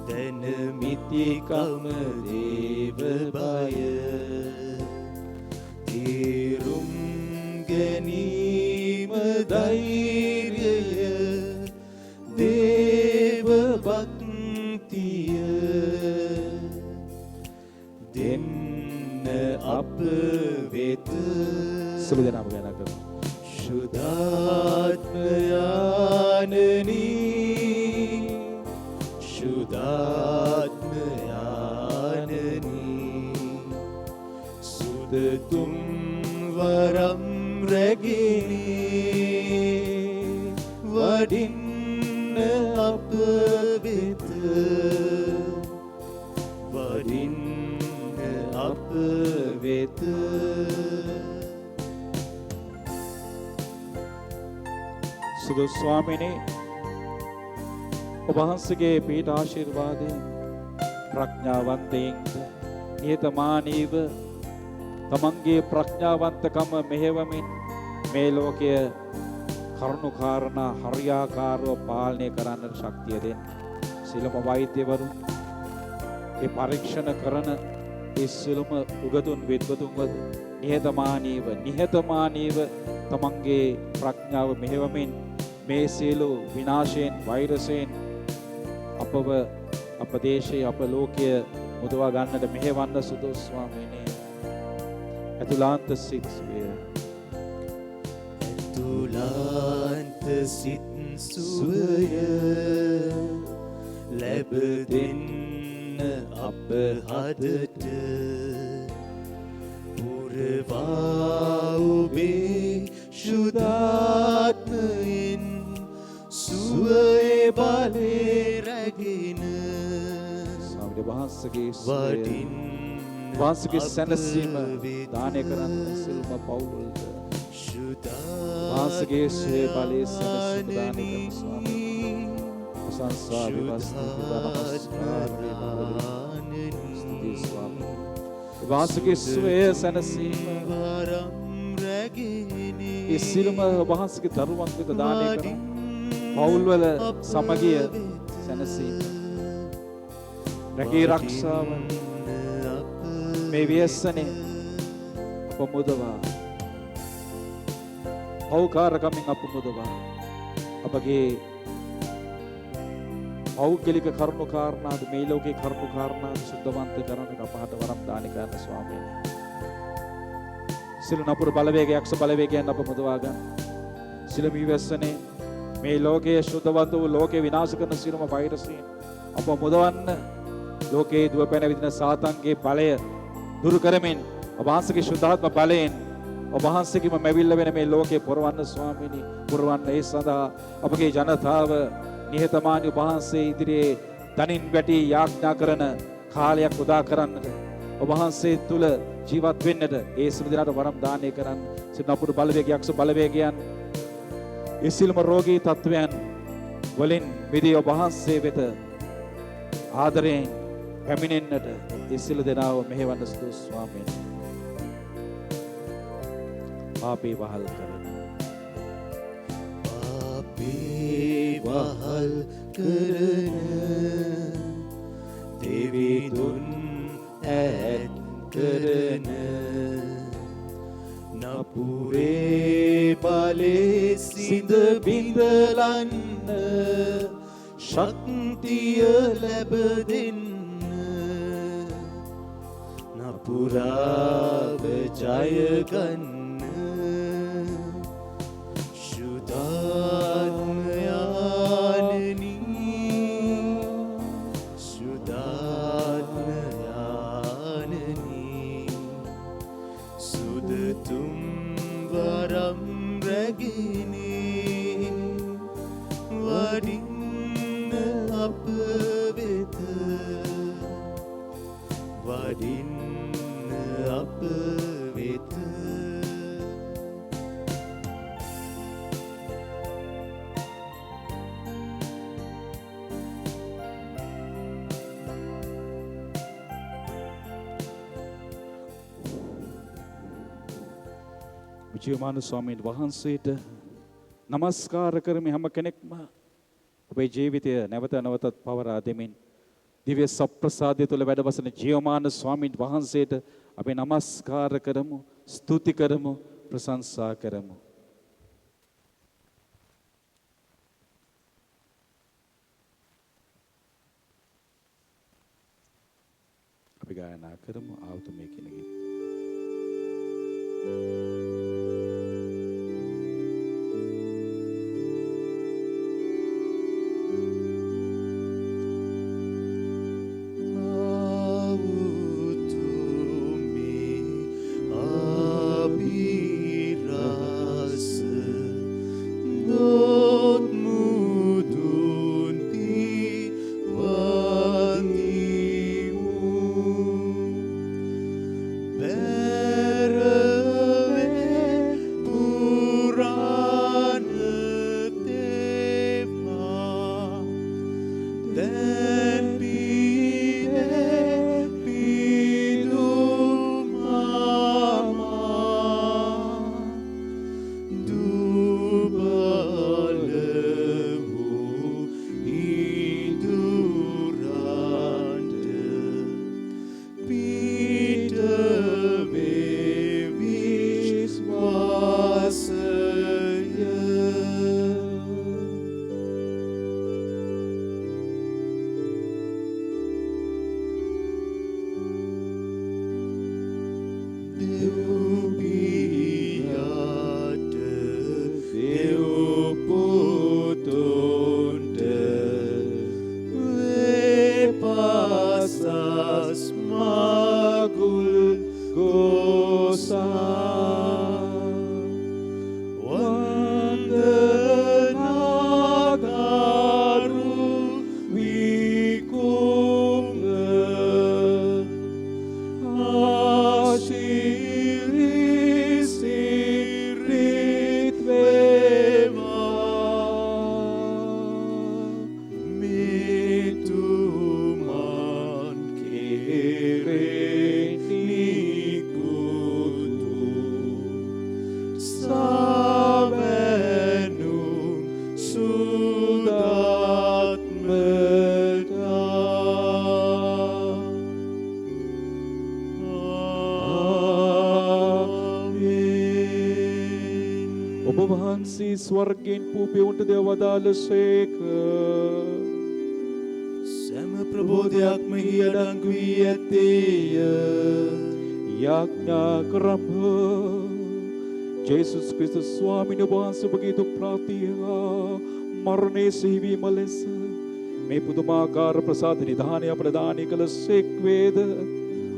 දැනමිතිකම දේව බය තේරුම් ගැනීම ධෛර්යය දේව භක්තිය දෙන්න අප වෙත සිළු දෙනාම ගැන කරමු. සුදාත්ම යානනී සුදාත්ම යානනී සුදතුම් වරම් රැගිනී වඩින්න අප වෙත වඩින්න අප වෙත සුදු ස්වාමිනේ ඔබ වහන්සේගේ පීඨ ආශිර්වාදයෙන් ප්‍රඥාවන්තයින්ද නිහතමානීව තමන්ගේ ප්‍රඥාවන්තකම මෙහෙවමින් මේ ලෝකය කරුණු කාරණා හරියාකාරව පාලනය කරන්නට ශක්තිය දෙන්න. සියලුම වෛද්‍යවරුන් ඒ පරීක්ෂණ කරන ඒ සියලුම උගතුන් විද්වතුන්ව නිහතමානීව තමන්ගේ ප්‍රඥාව මෙහෙවමින් මේ සියලු විනාශයෙන් වෛරසයෙන් අපව අප දේශයේ අප ලෝකය මුදවා ගන්නට මෙහෙවන්න සුදු ස්වාමීනි. ඇතුළාන්ත සිත් ඇතුළාන්ත සිත් සුවය ලැබ දෙන්න අප හදට පුරවා ඔබේ ශුද්ධාත්මයෙන් සුවයේ බලේ රැගෙන ස්වාමීන් වහන්සේගේ වඩින් වහන්සේගේ සැනසීම දානය කරන්න සිල්ම පවුල් වලට වහන්සේගේ සුවේ බලයේ සැනසීම දානය කරන ස්වාමීන් සංසා විවස්තුති නමස්කාර ස්තුති ස්වාමීන් වහන්සේගේ සුවේ සැනසීම ඒ සිල්ම වහන්සේගේ දරුවන් වෙත දානය කරන පවුල් වල සමගිය සැනසීම රැකී ආරක්ෂාව මේ ව්‍යසනේ අප මුදවා පෞකාරකමින් අප මුදවා අපගේ පෞද්ගලික කරුණු කාරණාද මේ ලෝකේ කරුණු කාරණාද සුද්ධවන්ත කරන්නට අපහට වරම් දාන කරන ස්වාමීනි. සිළු නපුර බලවේගයක් යක්ෂ බලවේගයන් අප මුදවා ගන්න. සිළු ව්‍යසනේ මේ ලෝකයේ ශුද්ධවන්ත වූ ලෝකේ විනාශ කරන සිළුම වෛරසයෙන් අප මුදවන්න ලෝකේ දුව පැන විදින සාතන්ගේ බලය දුරු කරමින් ඔබ වහන්සේගේ ශුද්ධාත්ම බලයෙන් ඔබ වහන්සේගේම මැවිල්ල වෙන මේ ලෝකේ පුරවන්න ස්වාමීනි. පුරවන්න ඒ සඳහා අපගේ ජනතාව නිහතමානී ඔබ වහන්සේ ඉදිරියේ තනින් වැටි යාඥා කරන කාලයක් උදා කරන්නට ඔබ වහන්සේ තුල ජීවත් වෙන්නට ඒ සියලු දෙනාට වරම් දානය කරන්න. සිතන අපුරු බලවේගයක් යක්ෂ බලවේගයන් ඒ සියලුම රෝගී තත්වයන් වලින් මිදී ඔබ වහන්සේ වෙත ආදරයෙන් පැමිණෙන්නට ඒ සියලු දෙනාව මෙහෙවන්න සුදුසු ස්වාමීන්. පාපේ වහල් කරන වහල් කරන දෙවිදුන් ඈත් කරන නපුරේ බලේ සිඳ බිඳලන්න ශක්තිය ලැබ දෙන්න නපුරාව ජය ගන්න ජීවමාන ස්වාමීන් වහන්සේට නමස්කාර කරමි. හැම කෙනෙක්ම ඔබේ ජීවිතය නැවත නැවතත් පවරා දෙමින් දිව්‍ය සප්‍රසාදය තුළ වැඩවසන ජීවමාන ස්වාමීන් වහන්සේට අපි නමස්කාර කරමු, ස්තුති කරමු, ප්‍රශංසා කරමු. අපි ගායනා කරමු ආවතුමේ කියන ගීතය. ස්වර්ගෙන් පූපෙවුන්ට දෙව වදාළසේක. සෑම ප්‍රබෝධයක්ම හි අඩංගු වී ඇත්තේය. යාඥා කරමු. ජේසුස් ක්‍රිස්තුස් ස්වාමීන් වහන්සේ ඔබගේ දුක් ප්‍රාප්තිය මරණය සිහිවීම ලෙස මේ පුදුමාකාර ප්‍රසාද නිධානය අපට දානය කළ සේක් වේද.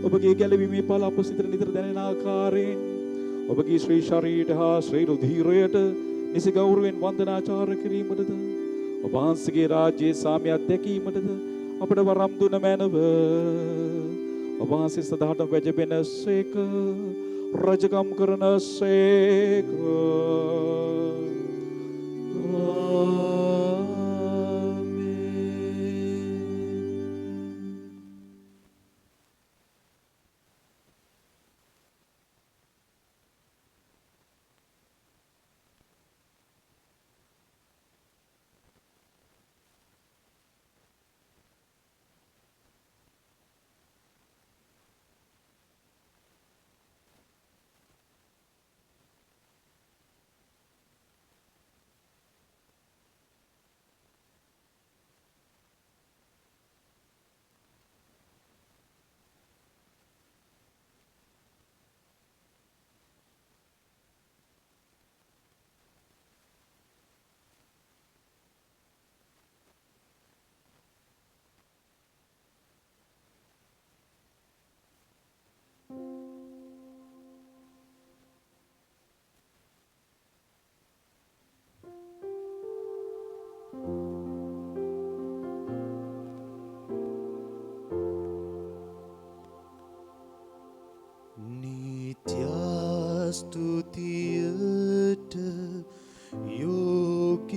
ඔබගේ ගැලවීමේ ඵල අප සිතට නිතර දැනෙන ආකාරයෙන් ඔබගේ ශ්‍රී ශරීරයට හා ශ්‍රී රුධිරයට නිසි ගෞරවයෙන් වන්දනාචාර කිරීමටද ඔබ වහන්සේගේ රාජ්‍යයේ සාමයක් දැකීමටද අපට වරම් දුන මැනව. ඔබ වහන්සේ සදාට වැජබෙන සේක රජකම් කරන සේක. ස්තුතියට යෝග්‍ය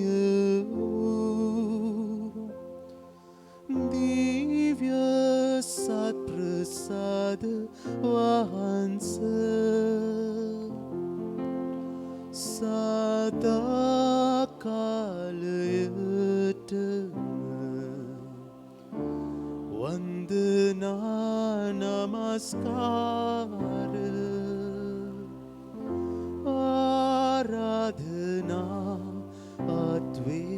වූ දිව්‍ය සත්ප්‍රසාද වහන්ස සදා කාලයටම වන්දනා නමස්කාර ආරාධනා අත්වේ